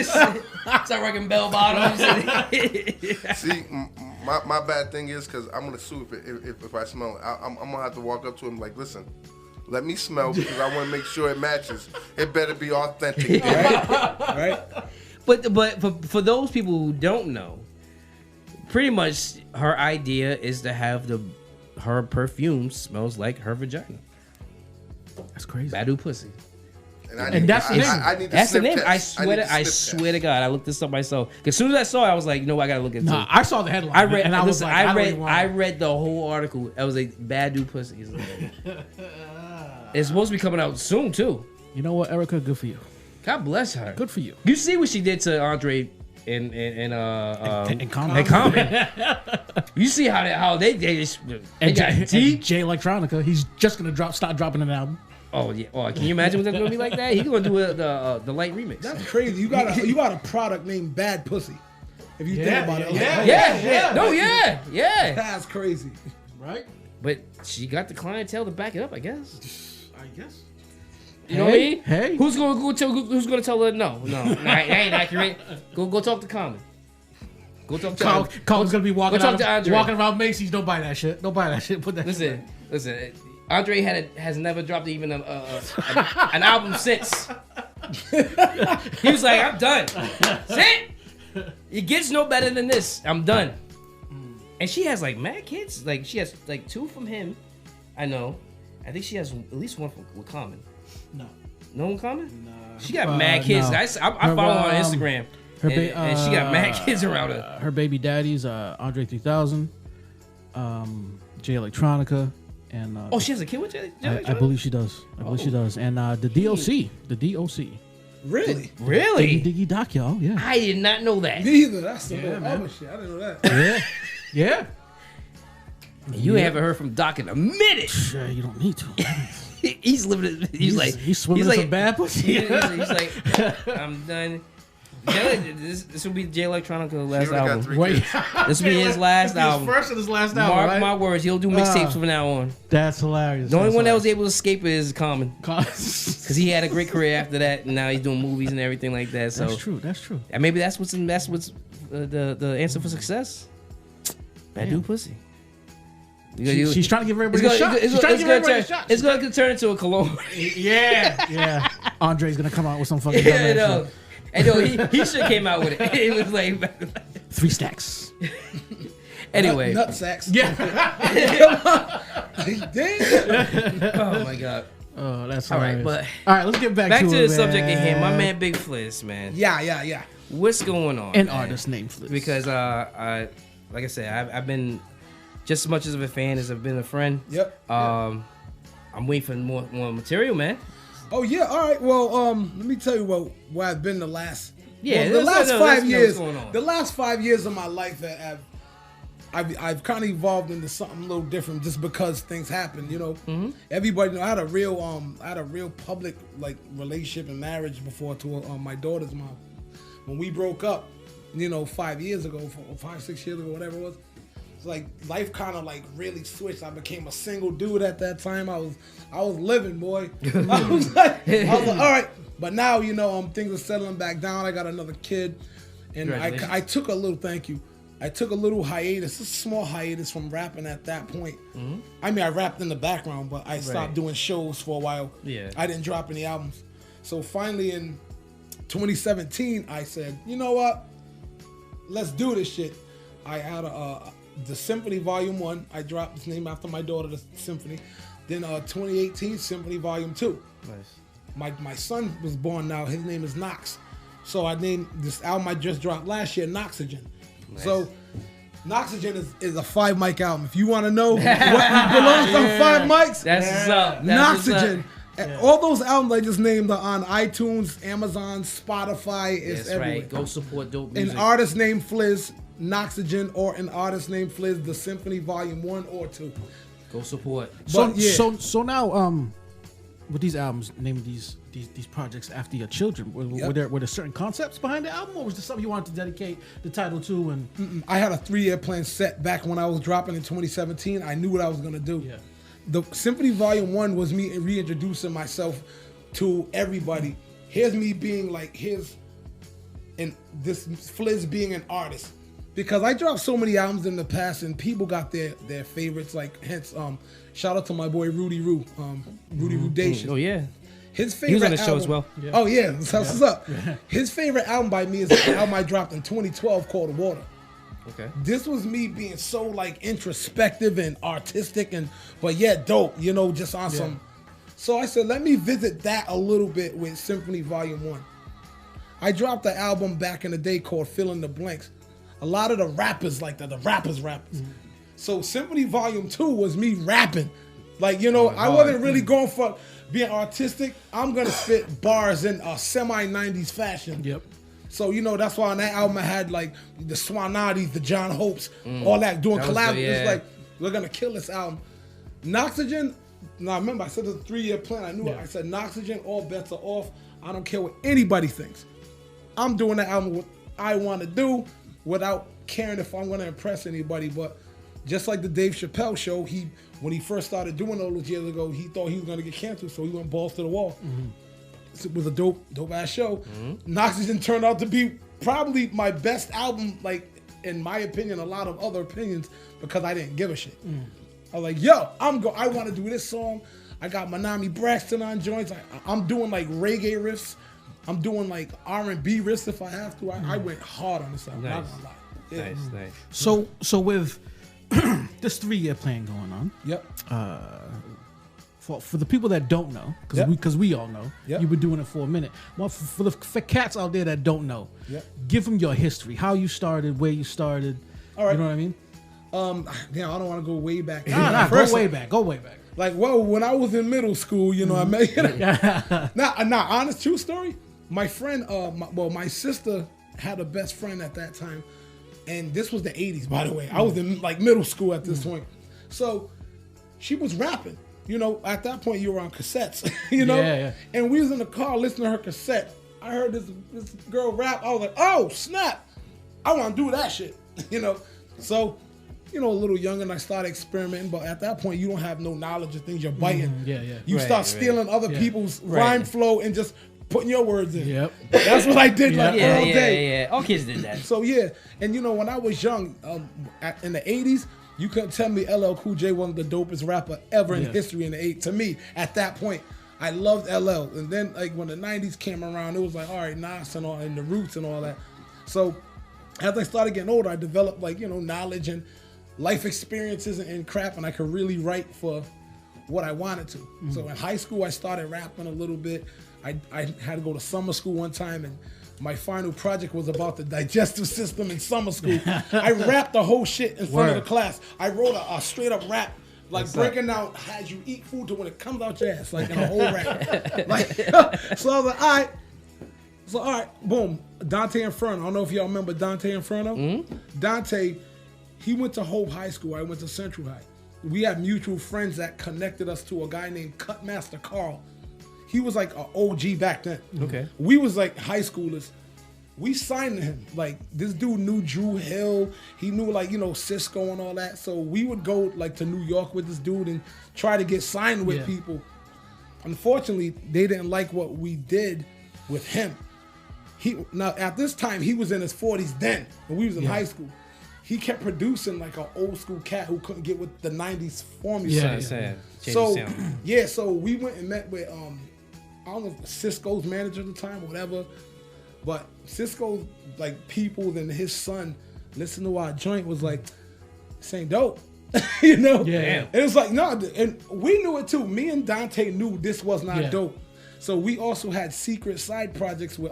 Start rocking bell bottoms. See, my bad thing is because I'm gonna sue if I smell it. I'm gonna have to walk up to him like, listen, let me smell because I want to make sure it matches. It better be authentic, right? But for those people who don't know. Pretty much, her idea is to have her perfume smells like her vagina. That's crazy. Badu pussy. And that's the name. That's the name. I swear to God, I looked this up myself. As soon as I saw it, I was like, I gotta look into it. I saw the headline. I read the whole article. I was like, Badu pussy. It's supposed to be coming out soon too. You know what, Erykah? Good for you. God bless her. Good for you. You see what she did to Andre and Common. You see how they got deep. Jay Electronica, he's just gonna start dropping an album. Oh yeah. Oh, can you imagine what that's gonna be like that? He's gonna do the light remix. That's crazy. You got a product named Bad Pussy. If you think about it. Yeah. That's crazy. Right? But she got the clientele to back it up, I guess. You know what I mean? Hey. Who's gonna tell her no? That ain't accurate. Go talk to Common. Go talk to Colin's gonna be walking Andre. around Macy's. Don't buy that shit. Put that. Listen. Andre has never dropped even an album since. He was like, I'm done. That's it. It gets no better than this. I'm done. And she has like mad kids. Like she has like 2 from him. I know. I think she has at least 1 with Common. No one Common? Nah. She got mad kids. No. I follow her on Instagram. And she got mad kids around her. Her baby daddy's Andre 3000, Jay Electronica, and she has a kid with Jay Electronica? I believe she does. She does. And the DOC. Really? Diggy Doc, y'all. Yeah. I did not know that. Me either. That's some other shit. I didn't know that. Yeah. You haven't heard from Doc in a minute. Sure, you don't need to. He's living. He's swimming in some bad pussy. He's like, I'm done. This will be Jay Electronica last album. Wait, this will be his last album. His first and his last album. Mark right? my words, he'll do mixtapes from now on. That's hilarious. The only one that was able to escape is Common, because he had a great career after that, and now he's doing movies and everything like that. So That's true. And maybe that's what's the answer for success. Bad dude pussy. She's trying to give everybody a shot. It's going to turn into a cologne. Yeah. Andre's going to come out with some fucking he should have came out with it. It was like 3 stacks. Anyway. Nut sacks. Yeah. Damn. Oh my God. Oh, that's all right. But all right, let's get back to the it, subject at hand. My man. man, Big Fliz, man. Yeah. What's going on? An artist named Fliz. Because like I said, I've been just as much of a fan as I've been a friend. Yep. I'm waiting for more material, man. Oh yeah, all right. Well, let me tell you where I've been the last. Yeah, the last 5 years. Going on. The last 5 years of my life that I've kind of evolved into something a little different just because things happen. You know, everybody know I had a real public like relationship and marriage before to my daughter's mom. When we broke up, 5 years ago, 5, 6 years ago, whatever it was. Like life kind of like really switched. I became a single dude at that time. I was living, boy. I was like, all right. But now, things are settling back down. I got another kid, and I took a little. Thank you. I took a little hiatus, a small hiatus from rapping at that point. I mean, I rapped in the background, but I stopped doing shows for a while. Yeah. I didn't drop any albums. So finally in 2017, I said, you know what? Let's do this shit. I had the Symphony Volume 1. I dropped its name after my daughter, the Symphony. Then 2018, Symphony Volume 2. Nice. My son was born now. His name is Knox. So I named this album I just dropped last year, Noxygen. Nice. So Noxygen is a 5 mic album. If you want to know what belongs on 5 mics, that's what's up. Noxygen. Yeah. All those albums I just named are on iTunes, Amazon, Spotify. It's everywhere. Right. Go support dope music. An artist named Fliz, Noxygen, or an artist named Fliz, the Symphony Volume 1 or 2. Go support. So now, with these albums, naming these projects after your children, were there certain concepts behind the album, or was there something you wanted to dedicate the title to? And I had a 3-year plan set back when I was dropping in 2017. I knew what I was gonna do. Yeah. The Symphony Volume 1 was me reintroducing myself to everybody. Here's me being like, and this Fliz being an artist. Because I dropped so many albums in the past and people got their favorites, like hence shout out to my boy Rudy Roo, Rudy Rudation. Oh yeah. His favorite he was on the album, show as well. Yeah. Oh yeah, that's what's up. His favorite album by me is an album I dropped in 2012 called Water. Okay. This was me being so like introspective and artistic but yet dope, just on some. So I said, let me visit that a little bit with Symphony Volume 1. I dropped the album back in the day called Fill in the Blanks. A lot of the rappers like that, the rappers. So Symphony Volume 2 was me rapping. Like, I wasn't really going for being artistic. I'm going to spit bars in a semi-90s fashion. Yep. So, you know, that's why on that album I had like the Swanatties, the John Hopes, all that doing collabs. It's like, we're going to kill this album. Noxygen, now remember I said it's a 3-year plan. I knew it. I said Noxygen, all bets are off. I don't care what anybody thinks. I'm doing the album what I want to do without caring if I'm going to impress anybody. But just like the Dave Chappelle show, when he first started doing all those years ago, he thought he was going to get canceled, so he went balls to the wall. It was a dope ass show. Noxygen turned out to be probably my best album, like in my opinion, a lot of other opinions, because I didn't give a shit. I was like, yo, I want to do this song. I got Manami Braxton on joints. I'm doing like reggae riffs. I'm doing like R&B riffs if I have to. I went hard on this album. Nice. Not gonna lie. Yeah. Nice. So with this 3-year plan going on. Yep. For the people that don't know, because we all know, you've been doing it for a minute. Well, for cats out there that don't know, give them your history, how you started, where you started. All right. You know what I mean? Damn, I don't want to go way back. Go way back. Like, well, when I was in middle school, you know, I met. Nah, honest, true story. My friend, my sister had a best friend at that time, and this was the 80s, by the way. I was in like middle school at this point, so she was rapping. You know, at that point you were on cassettes, you know? Yeah. And we was in the car listening to her cassette. I heard this girl rap. I was like, oh, snap. I want to do that shit, you know? So, you know, a little younger and I started experimenting, but at that point you don't have no knowledge of things. You're biting. You start stealing other people's rhyme flow and just putting your words in. Yep. That's what I did all day. Yeah. All kids did that. So, yeah. And, you know, when I was young, in the 80s, you couldn't tell me LL Cool J wasn't the dopest rapper ever in history in the 80s. To me, at that point, I loved LL. And then, like, when the 90s came around, it was like, all right, Nas and the Roots and all that. So, as I started getting older, I developed, like, you know, knowledge and life experiences and crap, and I could really write for what I wanted to. So, in high school, I started rapping a little bit. I had to go to summer school one time, and my final project was about the digestive system in summer school. I rapped the whole shit in front of the class. I wrote a straight up rap, like breaking down how you eat food to when it comes out your ass, like in a whole rap. Like, so I was like, all right. So, all right, boom. Dante Inferno. I don't know if y'all remember Dante Inferno. Dante, he went to Hope High School. I went to Central High. We had mutual friends that connected us to a guy named Cutmaster Carl. He was like an OG back then. Okay. We was like high schoolers. We signed to him. Like, this dude knew Drew Hill. He knew, like, you know, Cisco and all that. So we would go, like, to New York with this dude and try to get signed with people. Unfortunately, they didn't like what we did with him. Now, at this time, he was in his 40s then, and we was in high school. He kept producing like an old school cat who couldn't get with the 90s formula. So we went and met with, I don't know if Cisco's manager at the time or whatever, but Cisco's like people and his son listened to our joint, was like, this ain't dope. You know? Yeah. It was like, no, and we knew it too. Me and Dante knew this was not dope. So we also had secret side projects with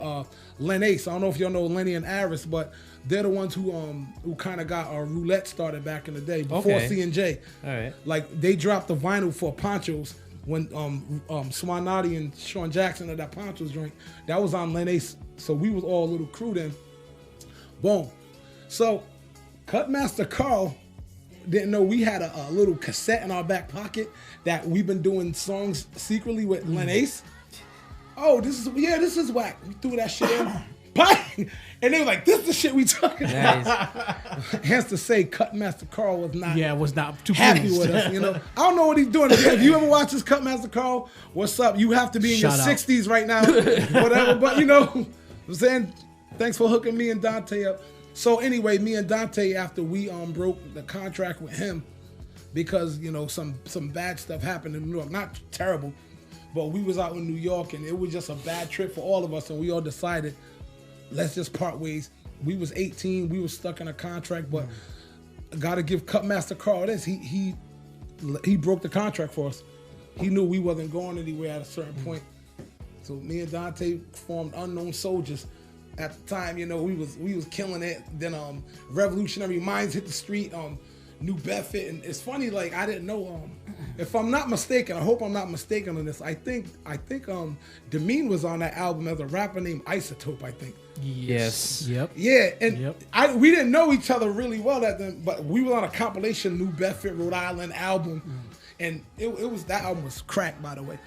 Len Ace. I don't know if y'all know Lenny and Aris, but they're the ones who kind of got our roulette started back in the day before C&J. All right. Like, they dropped the vinyl for Ponchos when Swanati and Sean Jackson had that Ponchos joint. That was on Len Ace. So we was all a little crew then. Boom. So Cutmaster Carl didn't know we had a little cassette in our back pocket that we've been doing songs secretly with Len Ace. Oh, this is whack. We threw that shit in. Bang! And they were like, this is the shit we talking about. Hence to say, Cutmaster Carl was not too happy with us. You know, I don't know what he's doing. If you ever watch this Cutmaster Carl, what's up? You have to be in your 60s right now, whatever. But you know, I'm saying, thanks for hooking me and Dante up. So anyway, me and Dante, after we broke the contract with him, because you know some bad stuff happened in New York, not terrible, but we was out in New York and it was just a bad trip for all of us, and we all decided, let's just part ways. We was 18, we was stuck in a contract, but I gotta give Cutmaster Carl this. He broke the contract for us. He knew we wasn't going anywhere at a certain point. So me and Dante formed Unknown Soldiers. At the time, you know, we was killing it. Then Revolutionary Minds hit the street, New Bedford, and it's funny, like I didn't know if I'm not mistaken, I hope I'm not mistaken on this. I think Demean was on that album as a rapper named Isotope, I think. Yes. Yep. Yeah, and we didn't know each other really well at then, but we were on a compilation New Bedford, Rhode Island album, and it was that album was crack, by the way.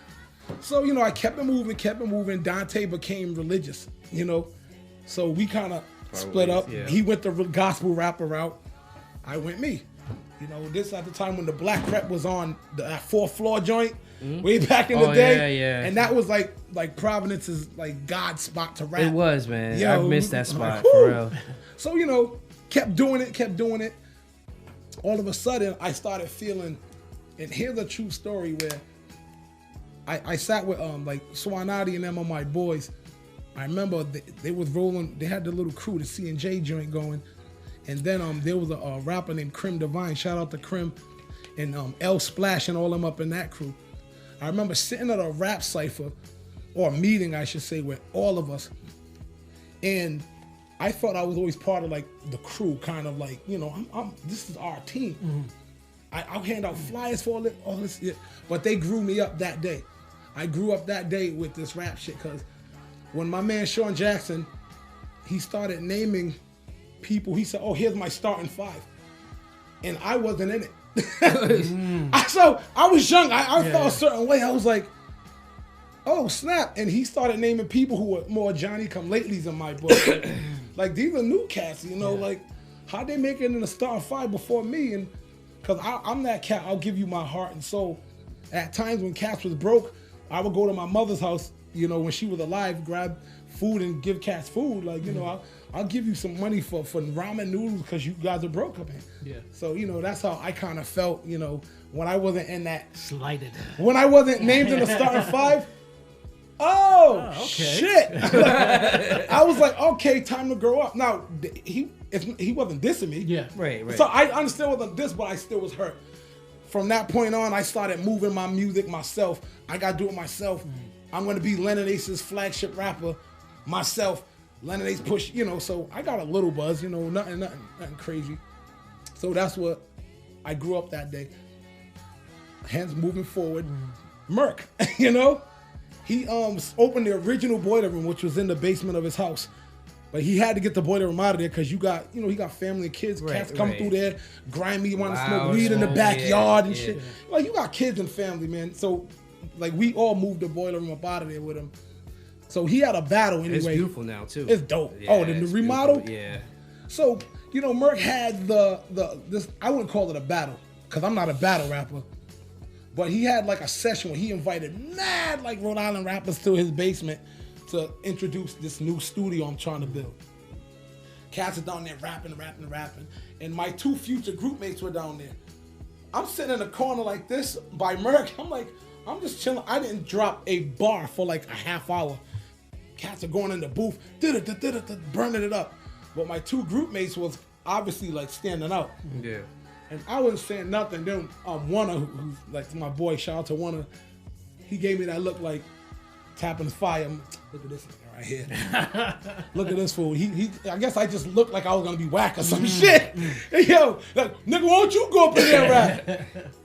So I kept it moving. Dante became religious, so we kind of split up. Yeah. He went the gospel rapper route. I went me. This at the time when the Black Rep was on the 4th floor joint, way back in the day. Yeah. And that was like Providence's like God spot to rap. It was, man. Yo, I missed that spot, like, for real. So, kept doing it. All of a sudden, I started feeling, and here's a true story where I sat with like Swanati and them on my boys. I remember they was rolling, they had the little crew, the C&J joint going. And then there was a rapper named Crim Divine, shout out to Crim, and L Splash and all them up in that crew. I remember sitting at a rap cypher, or a meeting I should say, with all of us. And I thought I was always part of like the crew, kind of like, this is our team. I'll hand out flyers for all this, but they grew me up that day. I grew up that day with this rap shit, because when my man Sean Jackson, he started naming people, he said, oh, here's my starting 5. And I wasn't in it. So I was young. I felt a certain way. I was like, oh, snap. And he started naming people who were more Johnny-come-latelys in my book. Like, these are new cats, like, how'd they make it in the starting 5 before me? And because I'm that cat, I'll give you my heart and soul. At times when cats was broke, I would go to my mother's house, when she was alive, grab food and give cats food. Like, I'll give you some money for ramen noodles because you guys are broke up here. Yeah. So, that's how I kind of felt, when I wasn't in that. Slighted. When I wasn't named in the starting 5. Oh, okay. Shit. I was like, okay, time to grow up. Now, he wasn't dissing me. Yeah. Right. So I understand wasn't this, but I still was hurt. From that point on, I started moving my music myself. I got to do it myself. I'm going to be Lennon Ace's flagship rapper myself. Lennon Ace push, so I got a little buzz, nothing crazy. So that's what I grew up that day. Hence moving forward. Merc, he opened the original boiler room, which was in the basement of his house. But he had to get the boiler room out of there because he got family and kids. Cats come through there, grimy, want to smoke weed in the backyard and shit. Like, you got kids and family, man. So, like, we all moved the boiler room up out of there with him. So he had a battle anyway. It's beautiful now too. It's dope. Yeah, the remodel? Beautiful. Yeah. So, Merc had this, I wouldn't call it a battle, because I'm not a battle rapper. But he had like a session where he invited mad like Rhode Island rappers to his basement to introduce this new studio I'm trying to build. Cats are down there rapping. And my 2 future group mates were down there. I'm sitting in a corner like this by Merc. I'm like, I'm just chilling. I didn't drop a bar for like a half hour. Cats are going in the booth, burning it up. But my 2 group mates was obviously like standing out. Yeah. And I wasn't saying nothing. Then Warner, who's like my boy, shout out to Warner, he gave me that look like tapping fire. Look at this nigga right here. Look at this fool. He I guess I just looked like I was gonna be whack or some shit. Yo, like, nigga, why don't you go up in there and rap?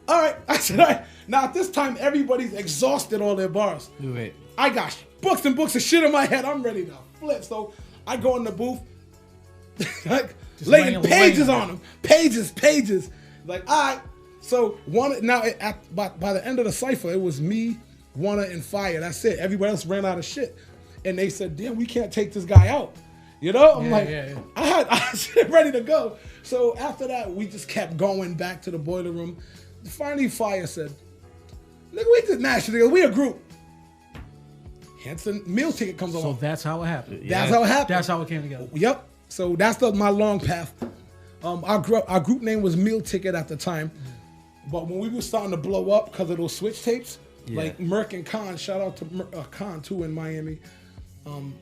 All right. I said, all right. Now at this time, everybody's exhausted all their bars. Right. I got books and books of shit in my head. I'm ready to flip. So I go in the booth, like laying pages on them. Pages. Like, all right. So by the end of the cypher, it was me, Warner, and Fire. That's it. Everybody else ran out of shit. And they said, damn, we can't take this guy out. I'm I had shit ready to go. So after that, we just kept going back to the boiler room. Finally, Fire said, nigga, we did national together. We a group. Hence the meal ticket comes along. So that's how it happened. That's how it happened. That's how it came together. Yep. So that's my long path. Our group name was Meal Ticket at the time. But when we were starting to blow up because of those switch tapes, like Merc and Khan, shout out to Khan too in Miami.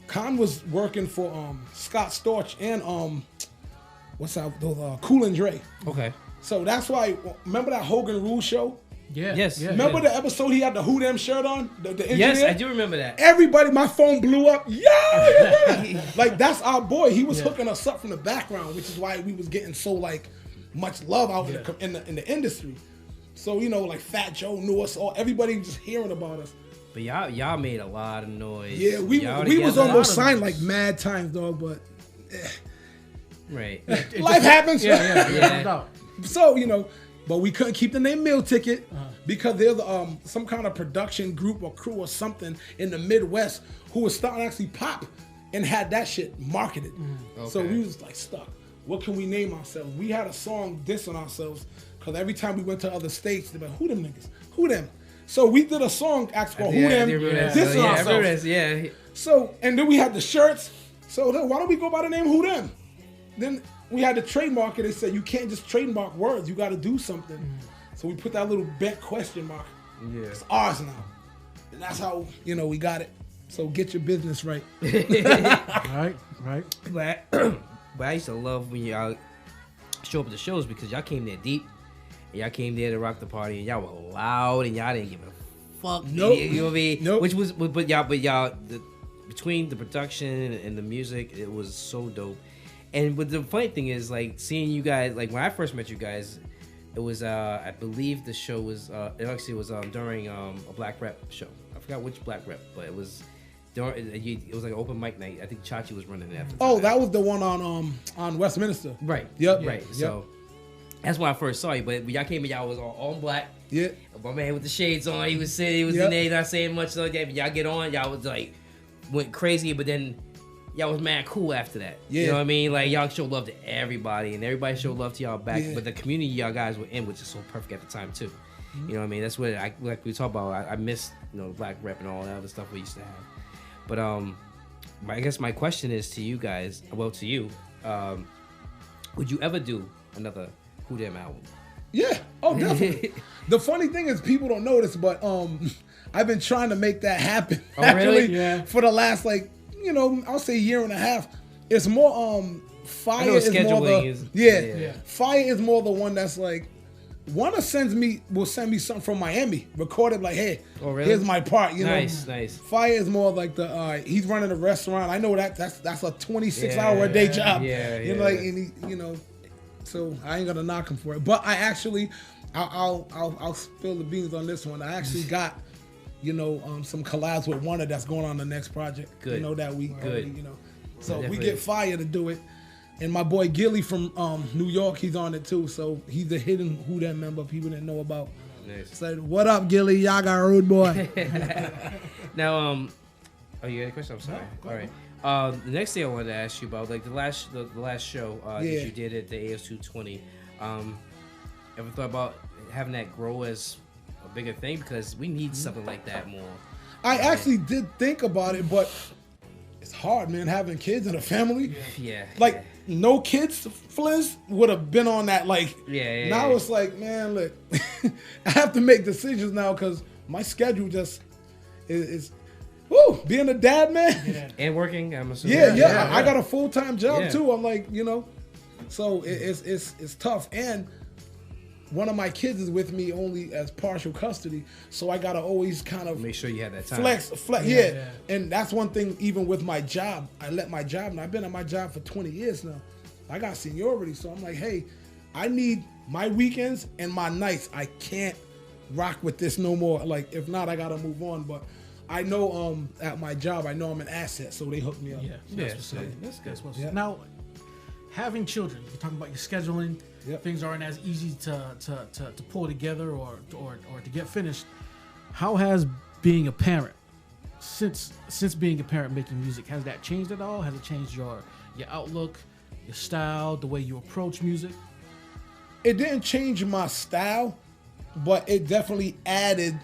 Khan was working for Scott Storch and Cool and Dre. Okay. So that's why, remember that Hogan Rule show? Yeah. Yes. Yeah, Remember the episode he had the Who Them shirt on? The engineer? Yes, I do remember that. Everybody, my phone blew up. Yeah! Like, that's our boy. He was hooking us up from the background, which is why we was getting so, like, much love out in the industry. So, you know, like Fat Joe knew us all. Everybody was just hearing about us. But y'all made a lot of noise. Yeah, we was almost signed like mad times, dog, but right. Life happens. Yeah. So, you know, but we couldn't keep the name Meal Ticket because there's some kind of production group or crew or something in the Midwest who was starting to actually pop and had that shit marketed. Okay. So we was like stuck. What can we name ourselves? We had a song dissing ourselves because every time we went to other states, they were like, who them niggas? Who them? So we did a song actually called Who Them, dissing ourselves. Yeah. So, and then we had the shirts. So then why don't we go by the name Who Them? Then we had to trademark it. They said you can't just trademark words. You got to do something. So we put that little bent question mark. Yeah. It's ours now. And that's how, you know, we got it. So get your business right. Right. But I used to love when y'all show up at the shows because y'all came there deep. And y'all came there to rock the party and y'all were loud and y'all didn't give a fuck. Nope. You know what I mean? Nope. Which was, but y'all, between the production and the music, it was so dope. And but the funny thing is, like, seeing you guys, like when I first met you guys, it was I believe the show was it was during a Black Rep show. I forgot which Black Rep, but it was during it was like an open mic night. I think Chachi was running it at the time. Oh, that was the one on Westminster. Right. Yep. Right. Yep. So that's when I first saw you. But when y'all came in, y'all was all black. Yeah. My man with the shades on, he was sitting, in there not saying much like that. But y'all get on, y'all was like went crazy, but then y'all was mad cool after that. Yeah. You know what I mean? Like y'all showed love to everybody and everybody showed love to y'all back. Yeah. But the community y'all guys were in was just so perfect at the time too. You know what I mean? That's what like we talk about. I miss, you know, Black Rep and all that other stuff we used to have. But I guess my question is to you guys, well to you, would you ever do another Who Them album? Yeah. Oh, definitely. The funny thing is people don't know this, but I've been trying to make that happen. Oh, really? Yeah. For the last, like, you know, I'll say year and a half. It's more Fire is more the Fire is more the one that's like will send me something from Miami, recorded like, hey, here's my part. You know, nice. Fire is more like the he's running a restaurant. I know that's a 26-hour a day job. You know, like, and he, you know, so I ain't gonna knock him for it. But I actually, I'll spill the beans on this one. I actually got, you know, some collabs with Warner that's going on the next project. Good. You know that we already, you know, so yeah, we get Fire to do it. And my boy Gilly from New York, he's on it too. So he's a hidden Who Them member people didn't know about. Nice. Said, what up, Gilly? Y'all got a rude boy. Now, oh, you got a question? I'm sorry. No, all right. The next thing I wanted to ask you about, like the last show that you did at the AS220. Ever thought about having that grow as a bigger thing? Because we need something like that more. I actually did think about it, but it's hard, man, having kids and a family. Yeah. Like, no kids, Fliz, would have been on that. Like, now it's like, man, look, I have to make decisions now because my schedule just is being a dad, man. Yeah. And working, I'm assuming. Yeah. I got a full-time job too. I'm like, you know, so it's tough. And one of my kids is with me only as partial custody, so I gotta always kind of make sure you have that time. Flex. Yeah. And that's one thing. Even with my job, I let my job. And I've been at my job for 20 years now. I got seniority, so I'm like, hey, I need my weekends and my nights. I can't rock with this no more. Like, if not, I gotta move on. But I know at my job, I know I'm an asset, so they hook me up. That's good. Yeah. Now, having children, you're talking about your scheduling. Things aren't as easy to pull together or to get finished. How has being a parent, since being a parent making music, has that changed at all? Has it changed your outlook, your style, the way you approach music? It didn't change my style, but it definitely added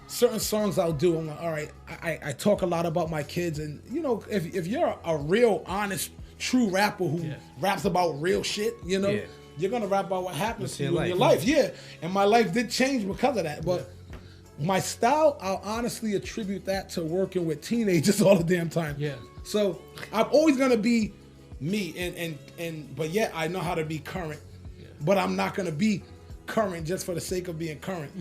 certain songs I'll do. I'm like, all right, I talk a lot about my kids, and you know, if you're a real honest, true rapper who raps about real shit, you know, you're gonna rap about what happens to you in your life. Yeah, and my life did change because of that. But my style, I'll honestly attribute that to working with teenagers all the damn time. Yeah. So I'm always gonna be me, and but yet I know how to be current. But I'm not gonna be current just for the sake of being current.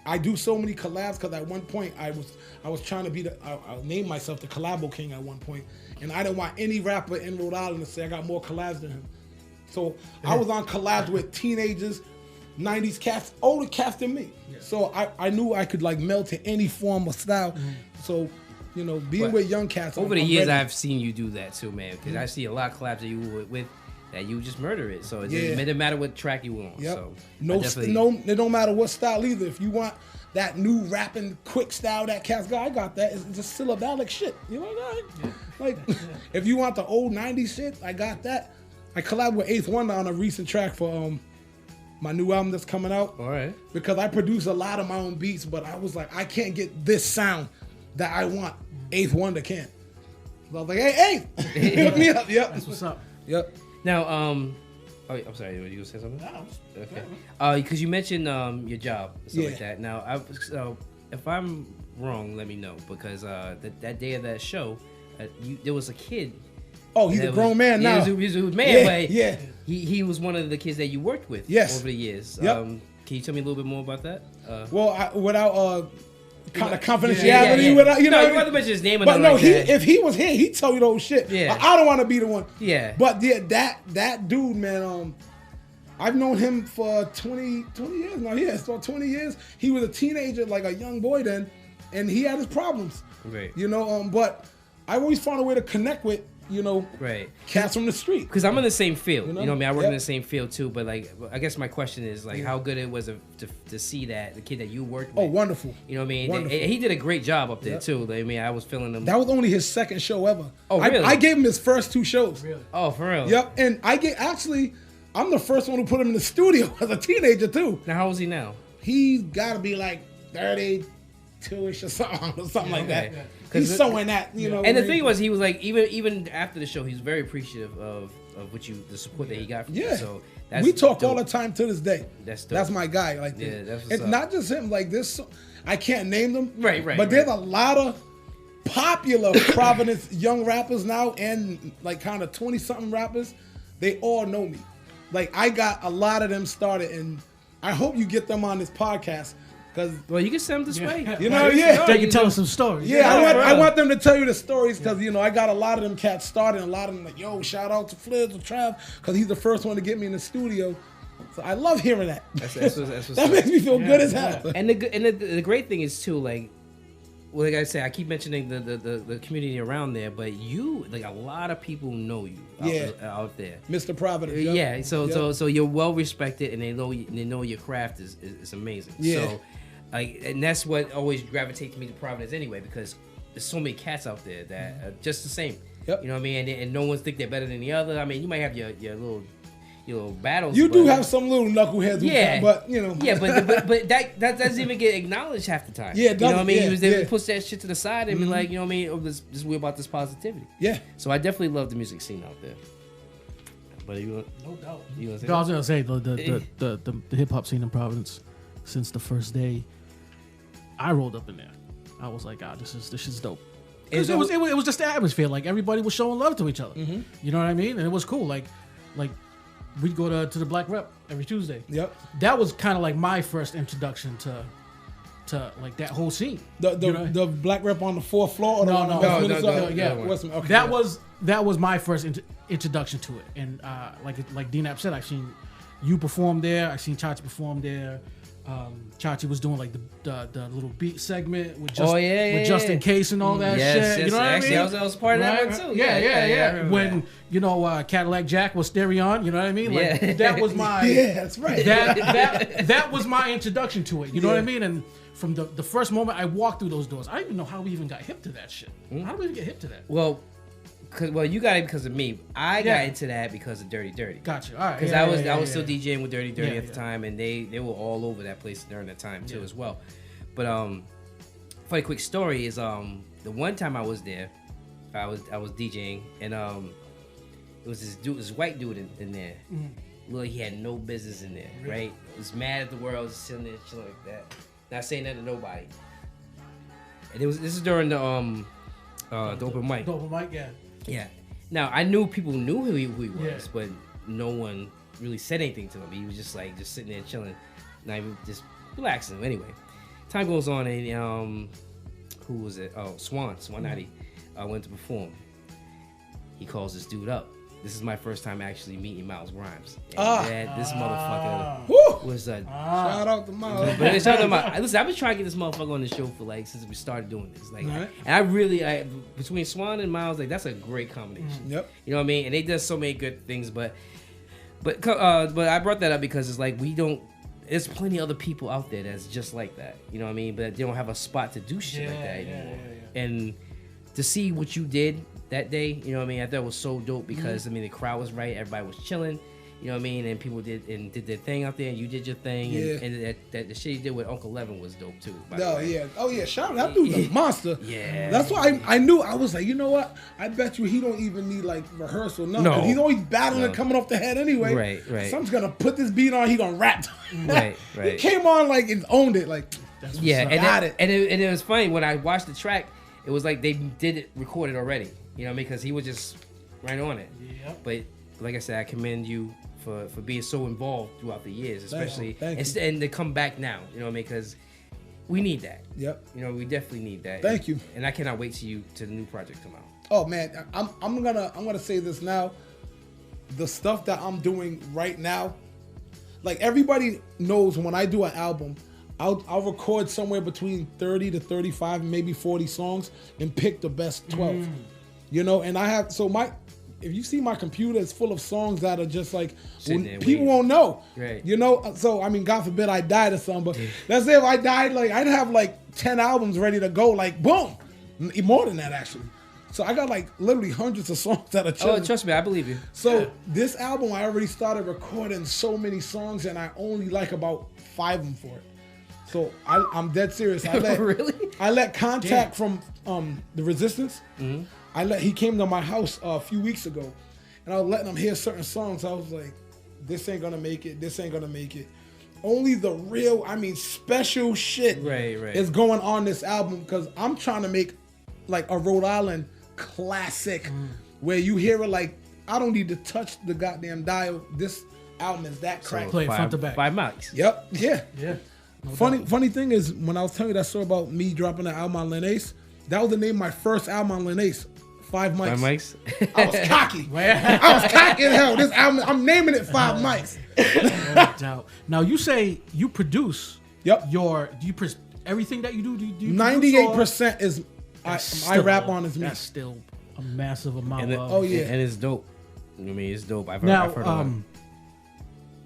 I do so many collabs because at one point I was trying to be I named myself the Collabo King at one point, and I didn't want any rapper in Rhode Island to say I got more collabs than him. So I was on collabs with teenagers, '90s cats, older cats than me. Yeah. So I knew I could like melt to any form of style. So, you know, being with young cats. Over the years, I've seen you do that too, man. Because I see a lot of collabs that you were with that you just murder it. So it doesn't matter what track you on. Yep. So it don't matter what style either. If you want that new rapping quick style that cats got, I got that. It's just syllabic shit. You know what I mean? Like, if you want the old '90s shit, I got that. I collabed with 8th Wonder on a recent track for my new album that's coming out. All right. Because I produce a lot of my own beats, but I was like, I can't get this sound that I want. 8th Wonder can't. So I was like, hey, hook me up. Yep. That's what's up. Yep. Now, I'm sorry. You gonna say something? No. Okay. Because you mentioned your job and stuff like that. Now, if I'm wrong, let me know, because that day of that show, there was a kid. Oh, he's a grown man now. He's a man, but yeah. He was one of the kids that you worked with over the years. Yep. Can you tell me a little bit more about that? Without kind of confidentiality, without you don't have to mention his name. But no, if he was here, he'd tell you the whole shit. Yeah. I don't want to be the one. Yeah. But that dude, man, I've known him for 20 years now. Yeah, so 20 years. He was a teenager, like a young boy then, and he had his problems. Right. You know, but I always found a way to connect with, you know, cats from the street. Because I'm in the same field. You know what I mean? I work in the Yep. same field too. But like, I guess my question is like, how good it was to see that the kid that you worked with. Oh, wonderful. You know what I mean? Wonderful. He did a great job up there too. I mean, I was feeling him. That was only his second show ever. Oh, really? I gave him his first 2 shows. Really? Oh, for real? Yep. And I'm the first one who put him in the studio as a teenager too. Now, how old is he now? He's got to be like 32ish or something like that. Yeah. He's somewhere in that, you know. And the thing was, he was like, even after the show, he was very appreciative of the support that he got from you. So we talk dope. all the time to this day. That's dope. That's my guy. Like, that's what's it's up. not just him. Like this, I can't name them. Right. But there's a lot of popular Providence young rappers now, and like kind of 20-something rappers. They all know me. Like, I got a lot of them started, and I hope you get them on this podcast. Well, you can send them this way. You know, They can tell us some stories. Yeah, I want them to tell you the stories, because, you know, I got a lot of them cats started, and a lot of them like, yo, shout out to Fliz or Trav, because he's the first one to get me in the studio. So I love hearing that. That's that makes me feel good as hell. And the great thing is too, like like I said, I keep mentioning the community around there, but like a lot of people know you out there. Mr. Providence. Yep. Yeah, so you're well respected, and they know your craft is amazing. Yeah. So and that's what always gravitates me to Providence anyway, because there's so many cats out there that are just the same. Yep. You know what I mean? And no one's think they're better than the other. I mean, you might have your little battles. You do have some little knuckleheads, but you know. Yeah, but that doesn't even get acknowledged half the time. Yeah, you know what I mean? Yeah, He puts that shit to the side and be like, you know what I mean? Oh, we're about this positivity. Yeah. So I definitely love the music scene out there. But no doubt. You want to say? I was gonna say the hip hop scene in Providence, since the first day I rolled up in there, I was like, this is dope. It was just the atmosphere. Like, everybody was showing love to each other. Mm-hmm. You know what I mean? And it was cool. Like we'd go to the Black Rep every Tuesday. Yep. That was kind of like my first introduction to like that whole scene. The Black Rep on the 4th floor. Or No. Yeah. Okay. That was my first introduction to it. And like D-Napp said, I've seen you perform there. I've seen Chachi perform there. Chachi was doing like the little beat segment with Justin Case and all that shit. You know what I mean? I was part of that one too. Yeah. When Cadillac Jack was Stereon, you know what I mean? Like, that was my that's right. That was my introduction to it. You know what I mean? And from the first moment I walked through those doors, I don't even know how we even got hip to that shit. How did we even get hip to that? Well, you got it because of me. I got into that because of Dirty Dirty. Gotcha. All right. Because I was still DJing with Dirty Dirty at the time, and they were all over that place during that time too as well. But funny quick story is the one time I was there, I was DJing, and it was this white dude in there. Mm-hmm. Look, he had no business in there, right? He was mad at the world, just sitting there chilling like that, not saying nothing to nobody. And this is during the open mic. The open mic, yeah. Yeah. Now I knew people knew who he was, but no one really said anything to him. He was just sitting there chilling, not even just relaxing. Anyway, time goes on, and who was it? Oh, Swanati went to perform. He calls this dude up. this is my first time actually meeting Miles Grimes. And this motherfucker was a shout out to Miles. But shout out to Miles. Listen, I've been trying to get this motherfucker on the show for like since we started doing this. Like, and I really, between Swan and Miles, like that's a great combination. Yep. You know what I mean? And they did so many good things, but I brought that up because it's like we don't. There's plenty of other people out there that's just like that. You know what I mean? But they don't have a spot to do shit like that anymore. And to see what you did that day, you know what I mean? I thought it was so dope because I mean the crowd was right, everybody was chilling, you know what I mean? And people did their thing out there, and you did your thing, and that the shit you did with Uncle Levin was dope too. Shout out, that dude's a monster. Yeah, that's why I knew. I was like, you know what? I bet you he don't even need like rehearsal. No, he's always battling coming off the head anyway. Right. Someone's gonna put this beat on. He gonna rap. Right. He came on like and owned it. Like and it was funny when I watched the track. It was like they did it recorded already. You know what I mean? Because he was just right on it. Yep. But like I said, I commend you for being so involved throughout the years, especially and to come back now. You know what I mean? Because we need that. Yep. You know, we definitely need that. Thank you. And I cannot wait to the new project come out. Oh man, I'm gonna say this now. The stuff that I'm doing right now, like everybody knows, when I do an album, I'll record somewhere between 30 to 35, maybe 40 songs, and pick the best 12. You know, and I have if you see my computer, it's full of songs that are just like people won't know. Right. You know, so I mean, God forbid I died or something, but let's say if I died, like I'd have like 10 albums ready to go, like boom, more than that actually. So I got like literally hundreds of songs that are chilling. Oh, trust me, I believe you. So this album, I already started recording so many songs, and I only like about 5 of them for it. So I'm dead serious. Really? I let Contact from the Resistance. He came to my house a few weeks ago, and I was letting him hear certain songs. I was like, this ain't gonna make it. This ain't gonna make it. Only the real, special shit is going on this album, because I'm trying to make like a Rhode Island classic where you hear it like, I don't need to touch the goddamn dial. This album is that crack. Play it front to back. 5 mics. Yep. Yeah. No funny thing is, when I was telling you that story about me dropping the album on Linnaeus, that was the name of my first album on Linnaeus. 5 mics. 5 mics? I was cocky. I was cocky as hell. This album, I'm naming it 5 mics. No doubt. Now you say you produce. Yep. Do you everything that you do? Do you 98% is I rap on is me. That's still a massive amount. And it's dope. I mean, it's dope. I've heard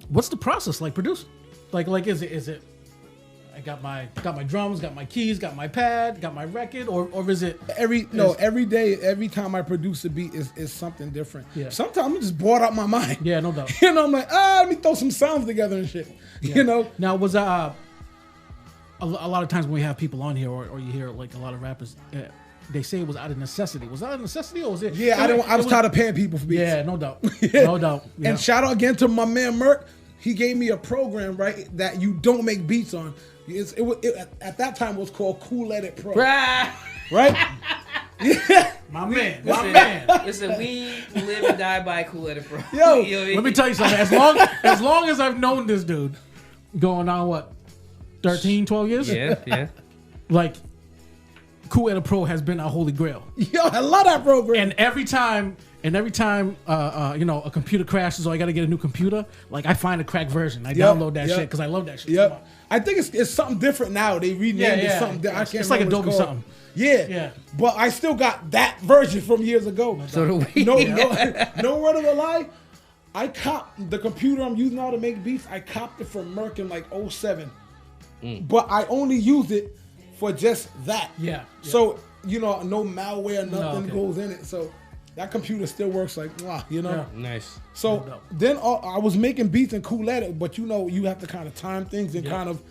what's the process like producing? Like is it? I got my drums, got my keys, got my pad, got my record, or is it every day, every time I produce a beat is something different. Yeah. Sometimes I'm just bored out my mind. Yeah, no doubt. You know, I'm like, let me throw some sounds together and shit. Yeah. You know. Now was a lot of times when we have people on here, or you hear like a lot of rappers, they say it was out of necessity. Was that out of necessity, or was it? Yeah, I was tired of paying people for beats. Yeah, no doubt. No doubt. Yeah. And shout out again to my man Merk. He gave me a program, right, that you don't make beats on. At that time, it was called Cool Edit Pro. Right? Yeah. My man. Listen, we live and die by Cool Edit Pro. Yo, you know let me tell you something. As long as I've known this dude, going on what, 13, 12 years? Yeah. Like, Cool Edit Pro has been our holy grail. Yo, I love that program. And every time a computer crashes or I got to get a new computer, like I find a cracked version. I download that shit because I love that shit. Yep. So much. I think it's something different now. They renamed it something. I can't. It's like Adobe something. Yeah. But I still got that version from years ago. So do we. No word of a lie. I copped the computer I'm using now to make beats. I copped it from Merck in like 2007. But I only used it for just that. Yeah. So, no malware, nothing goes in it. So that computer still works like, Yeah. Nice. So then I was making beats in Cool Edit, but you have to kind of time things and kind of.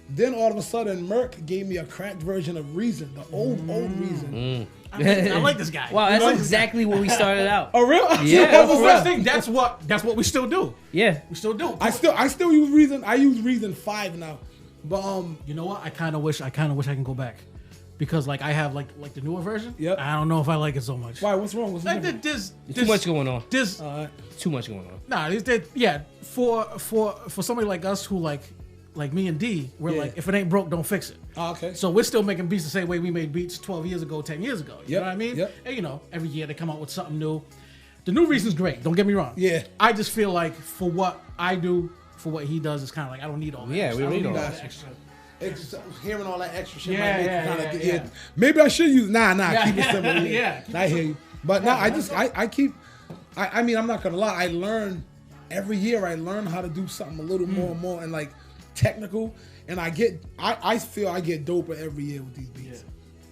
Then all of a sudden, Merck gave me a cracked version of Reason, the old Reason. I like this guy. Wow, that's exactly where we started out. Oh, real? Yeah. That's the first thing. That's what we still do. Yeah, we still do. I still use Reason. I use Reason 5 now. But you know what? I kind of wish I can go back. Because like I have like the newer version. Yep. I don't know if I like it so much. Why? What's wrong? There's too much going on. There's too much going on. Nah, for somebody like us who like me and D, we're like, if it ain't broke, don't fix it. Oh, okay. So we're still making beats the same way we made beats 12 years ago, 10 years ago. You know what I mean? Yep. And every year they come out with something new. The new Reason's great. Don't get me wrong. Yeah. I just feel like for what I do, for what he does, it's kind of like I don't need all that. Yeah, we don't need all that extra. Hearing all that extra shit. Yeah. Maybe I should use. Nah. Keep it simple. Yeah. I hear you. But no, I keep. I mean, I'm not gonna lie. I learn every year. I learn how to do something a little more and more and like technical. And I feel I get doper every year with these beats.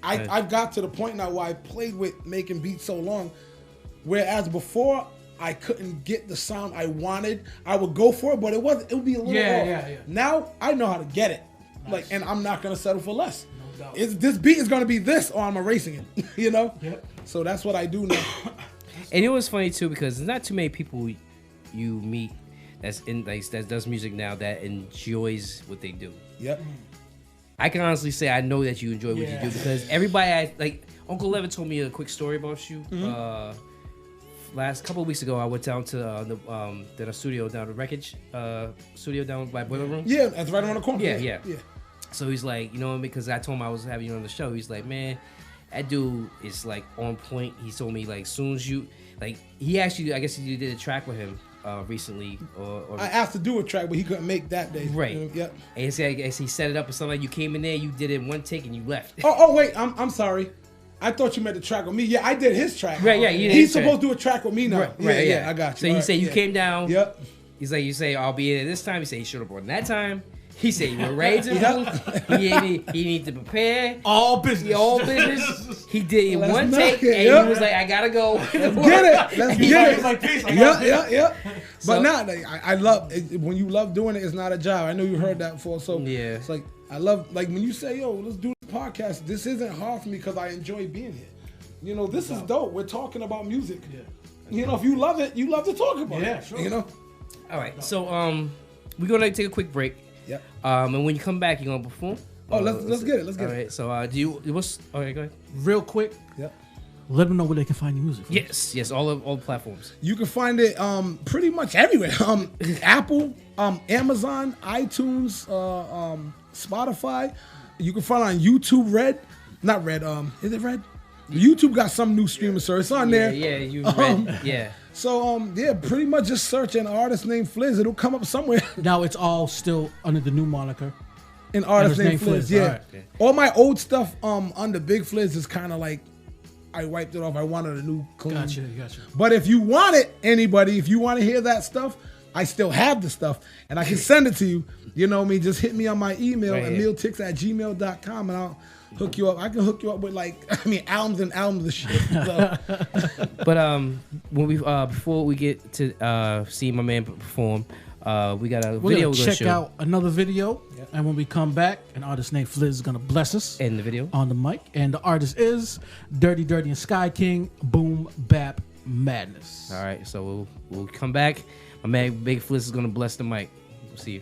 Yeah. I've got to the point now where I played with making beats so long, whereas before I couldn't get the sound I wanted. I would go for it, but it would be a little off. Yeah. Now I know how to get it. Nice. Like, and I'm not gonna settle for less. No doubt. This beat is gonna be this, or I'm erasing it. You know. Yep. So that's what I do now. And it was funny too because there's not too many people you meet that does music now that enjoys what they do. Yep. I can honestly say I know that you enjoy what you do because everybody like Uncle Levin told me a quick story about you. Last couple of weeks ago, I went down to the studio down the Wreckage studio down by Boiler Room. Yeah, that's right around the corner. Yeah. So he's like, you know, because I told him I was having you on the show. He's like, man, that dude is like on point. He told me like, soon as you like, he actually, I guess you did a track with him recently. Or I asked to do a track, but he couldn't make that day. Right. Yep. And he said, I guess he set it up or something. Like you came in there, you did it in one take, and you left. Oh wait, I'm sorry. I thought you meant the track with me. Yeah, I did his track. Right, yeah. He's supposed to do a track with me now. Right, yeah. I got you. So you say you came down. Yep. He's like, you say, I'll be in this time. He said, he should have brought that time. He said, you were ready to move. He need to prepare. All business. He did one take, and he was like, I gotta go. Let's get it. Let's get it. He's like, peace. Yeah. But now, I love it. When you love doing it, it's not a job. I know you heard that before. So yeah, it's like, I love, like when you say, yo, let's do this podcast. This isn't hard for me because I enjoy being here. You know, this is dope. We're talking about music. Yeah. You know, if you love it, you love to talk about it. Yeah, sure. You know? All right. So we're gonna take a quick break. Yep. And when you come back, you're gonna perform. Oh, let's get it. Let's get it. All right. So all right, go ahead. Real quick. Yep. Let them know where they can find your music. Yes, all platforms. You can find it pretty much everywhere. Apple, Amazon, iTunes, Spotify. You can find it on YouTube Red. Not Red, is it Red? YouTube got some new streaming service on there. Yeah, you read. Yeah. So pretty much just search an artist named Fliz. It'll come up somewhere. Now it's all still under the new moniker. An artist named Fliz. Yeah. Right. All my old stuff under Big Fliz is kind of like I wiped it off. I wanted a new clean. Gotcha. But if you want it, anybody, if you want to hear that stuff, I still have the stuff and I can send it to you. You know me, just hit me on my email at emiltix@gmail.com and I'll hook you up. I can hook you up with albums and albums of shit. So. But when we before we get to see my man perform, we got a video. We're gonna check out another video, and when we come back, an artist named Fliz is gonna bless us in the video on the mic, and the artist is Dirty and Sky King. Boom Bap Madness. All right, so we'll come back. My man Big Fliz is gonna bless the mic. We'll see you.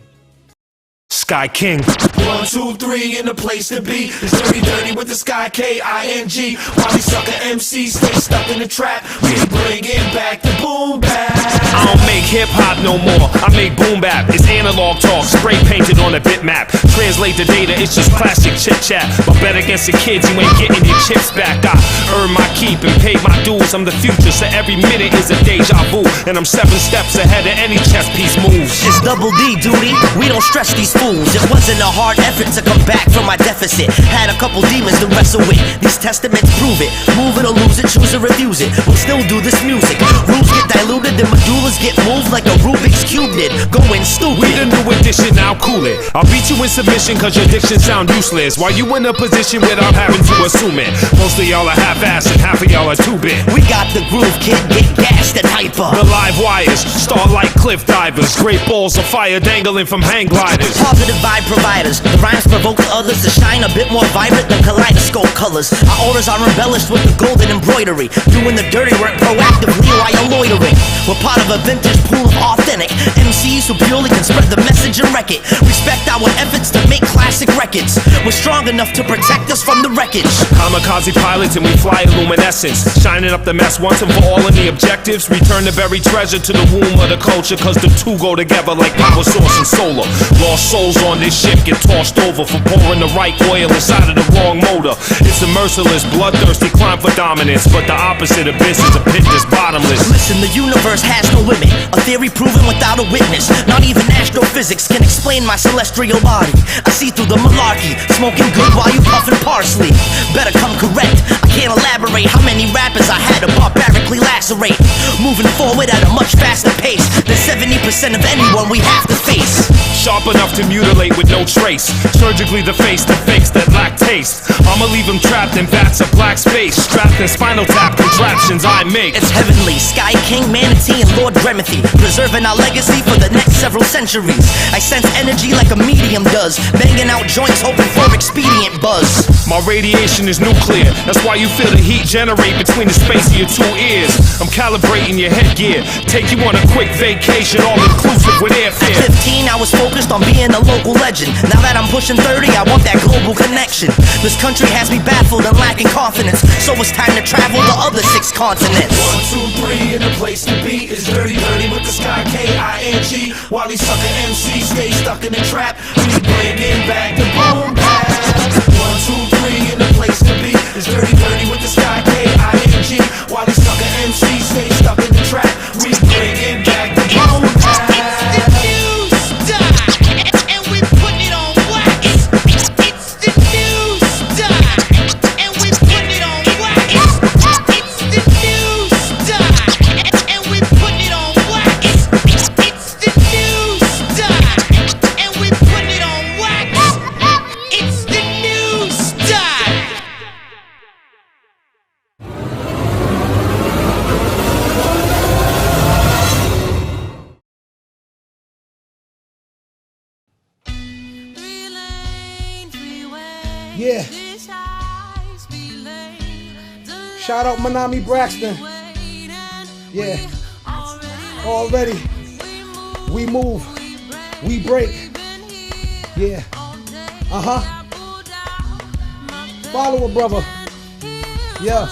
Sky King. 1, 2, 3 in the place to be. It's dirty with the Sky K-I-N-G. While we sucker MCs stay stuck in the trap, we bringing back the boom bap. I don't make hip hop no more. I make boom bap. It's analog talk, spray painted on a bitmap. Translate the data, it's just classic chit chat. But bet against the kids, you ain't getting your chips back. I earn my keep and pay my dues. I'm the future, so every minute is a deja vu. And I'm 7 steps ahead of any chess piece moves. It's double D duty. We don't stress these fools. It wasn't a hard effort to come back from my deficit. Had a couple demons to wrestle with. These testaments prove it. Move it or lose it, choose or refuse it. We'll still do this music. Rules get diluted, the medullas get moved like a Rubik's Cube did. Going stupid. We the new edition, now cool it. I'll beat you in submission cause your diction sound useless. While you in a position without having to assume it. Most of y'all are half-assed and half of y'all are 2-bit. We got the groove, kid, get gassed and hyper. The live wires, starlight cliff divers. Great balls of fire dangling from hang gliders. Positive vibe providers. The rhymes provoke the others to shine a bit more vibrant than kaleidoscope colors. Our auras are embellished with the golden embroidery. Doing the dirty work proactively while you're loitering. We're part of a vintage pool of authentic MCs who purely can spread the message and wreck it. Respect our efforts to make classic classic records. We're strong enough to protect us from the wreckage. Kamikaze pilots and we fly luminescence, shining up the mess once and for all in the objectives. Return the buried treasure to the womb of the culture, cause the two go together like power source and solar. Lost souls on this ship get tossed over for pouring the right oil inside of the wrong motor. It's a merciless, bloodthirsty climb for dominance, but the opposite abyss is a pit that's bottomless. Listen, the universe has no limit, a theory proven without a witness. Not even astrophysics can explain my celestial body. I see through the malarkey, smoking good while you puffin' parsley. Better come correct, I can't elaborate how many rappers I had to barbarically lacerate. Moving forward at a much faster pace than 70% of anyone we have to face. Sharp enough to mutilate with no trace, surgically deface the fakes that lack taste. I'ma leave them trapped in vats of black space, strapped in spinal tap contraptions I make. It's heavenly, Sky King, Manatee, and Lord Remedy, preserving our legacy for the next several centuries. I sense energy like a medium does, banging out joints hoping for expedient buzz. My radiation is nuclear, that's why you feel the heat generate between the space of your two ears. I'm calibrating your headgear, take you on a quick vacation, all inclusive with airfare. At 15 I was focused on being a local legend. Now that I'm pushing 30, I want that global connection. This country has me baffled and lacking confidence, so it's time to travel the other 6 continents. 1, 2, 3, and the place to be is dirty, dirty with the Sky King. While these sucker MCs stay stuck in the trap, we bringing back the boom bap. 1, 2, 3, and the place to be is dirty, dirty with the Sky King. While these sucker MCs stay stuck in the trap, we bringing back the boom bap. Yeah. Shout out Manami Braxton. Yeah. Already. We move. We break. Yeah. Follow a brother. Yo.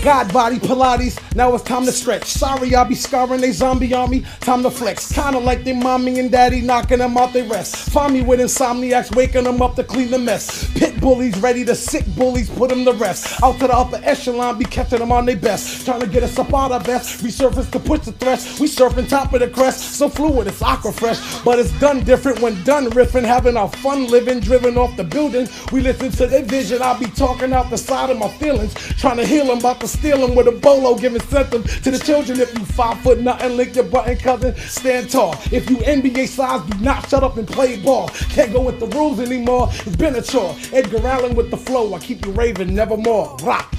God body Pilates, now it's time to stretch. Sorry, I'll be scarring they zombie on me. Time to flex, kinda like they mommy and daddy knocking them out they rest. Find me with insomniacs, waking them up to clean the mess. Pit bullies ready to sick bullies, put them to rest. Out to the upper echelon, be catching them on their best. Trying to get us up out of best, resurface to push the threats. We surfing top of the crest, so fluid, it's aqua fresh. But it's done different when done riffing, having our fun living, driven off the building. We listen to their vision, I'll be talking out the side of my feelings. Trying to heal them, about to steal them with a bolo, giving symptom to the children. If you 5 foot nothing, lick your button cousin, stand tall. If you NBA size, do not shut up and play ball. Can't go with the rules anymore, it's been a chore. Edgar Allan with the flow, I keep you raving, nevermore. Rock.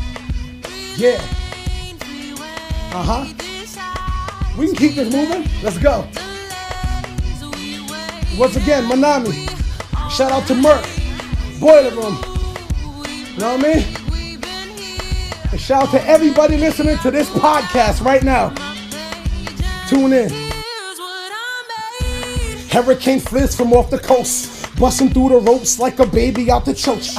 Yeah. We can keep this moving, let's go. Once again, Manami. Shout out to Merc, Boiler Room. You know what I mean? And shout out to everybody listening to this podcast right now. Tune in. Hurricane Fliss from off the coast, busting through the ropes like a baby out the church.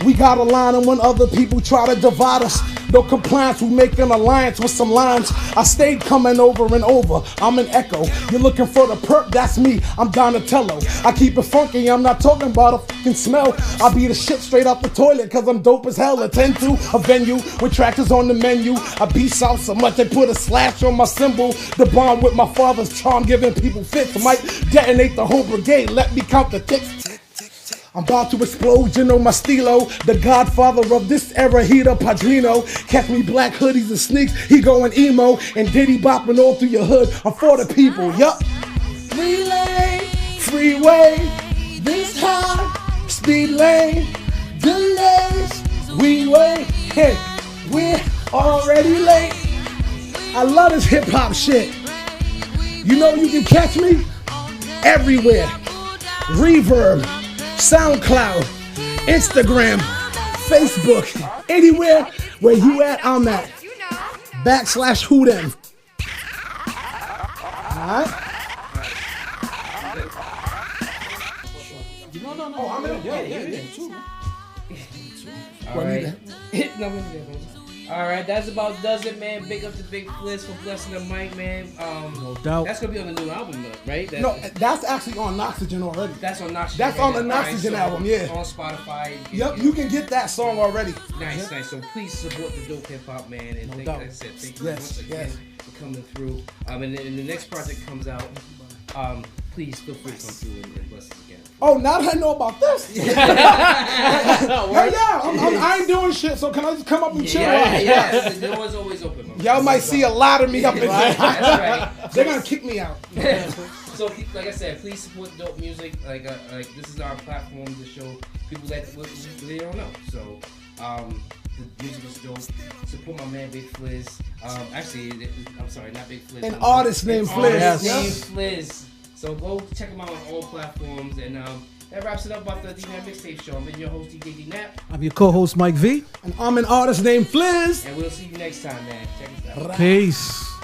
We got a line, and when other people try to divide us, no compliance, we make an alliance with some lines. I stayed coming over and over, I'm an echo. You're looking for the perp, that's me, I'm Donatello. I keep it funky, I'm not talking about a fucking smell. I beat the shit straight out the toilet, cause I'm dope as hell. Attend to a venue with tractors on the menu. I beast out so much they put a slash on my symbol. The bond with my father's charm, giving people fits. I might detonate the whole brigade, let me count the ticks. I'm about to explode, you know my stilo. The godfather of this era, he the padrino. Catch me black hoodies and sneaks, he going emo. And Diddy bopping all through your hood, I'm for the people, yup. 3-lane, freeway, this high, speed lane, delays, we wait. Hey, we're already late. I love this hip hop shit. You know you can catch me everywhere. Reverb, SoundCloud, Instagram, Facebook, anywhere where you at, I'm at. /who them. Alright? No. Oh, I'm in it. Yeah. All right. All right, that's about does it, man. Big up to Big Fliz for blessing the mic, man. No doubt. That's gonna be on the new album, right? That's actually on Noxygen already. That's on Noxygen. That's on the Noxygen album, yeah. On Spotify. Yep, you can get that song already. Nice. So please support the dope hip hop, man. And like I said, thank you once again for coming through. And then the next project comes out. Please feel free to come through and bless us again. Oh, now that I know about this. Hey, I ain't doing shit, so can I just come up and chill? Yeah. The door's always open. Y'all might see a lot of me up in there. That's right. They're going to kick me out. So, like I said, please support dope music. Like this is our platform to show people that they don't know. So, the music is dope. Support my man Big Fliz. Actually, I'm sorry, not Big Fliz. An artist named Fliz. Fliz. So go check him out on all platforms. And that wraps it up about the D-Napp Mixtape Show. I'm your host, DJ D-Napp. I'm your co-host, Mike V. And I'm an artist named Fliz. And we'll see you next time, man. Check us out. Peace.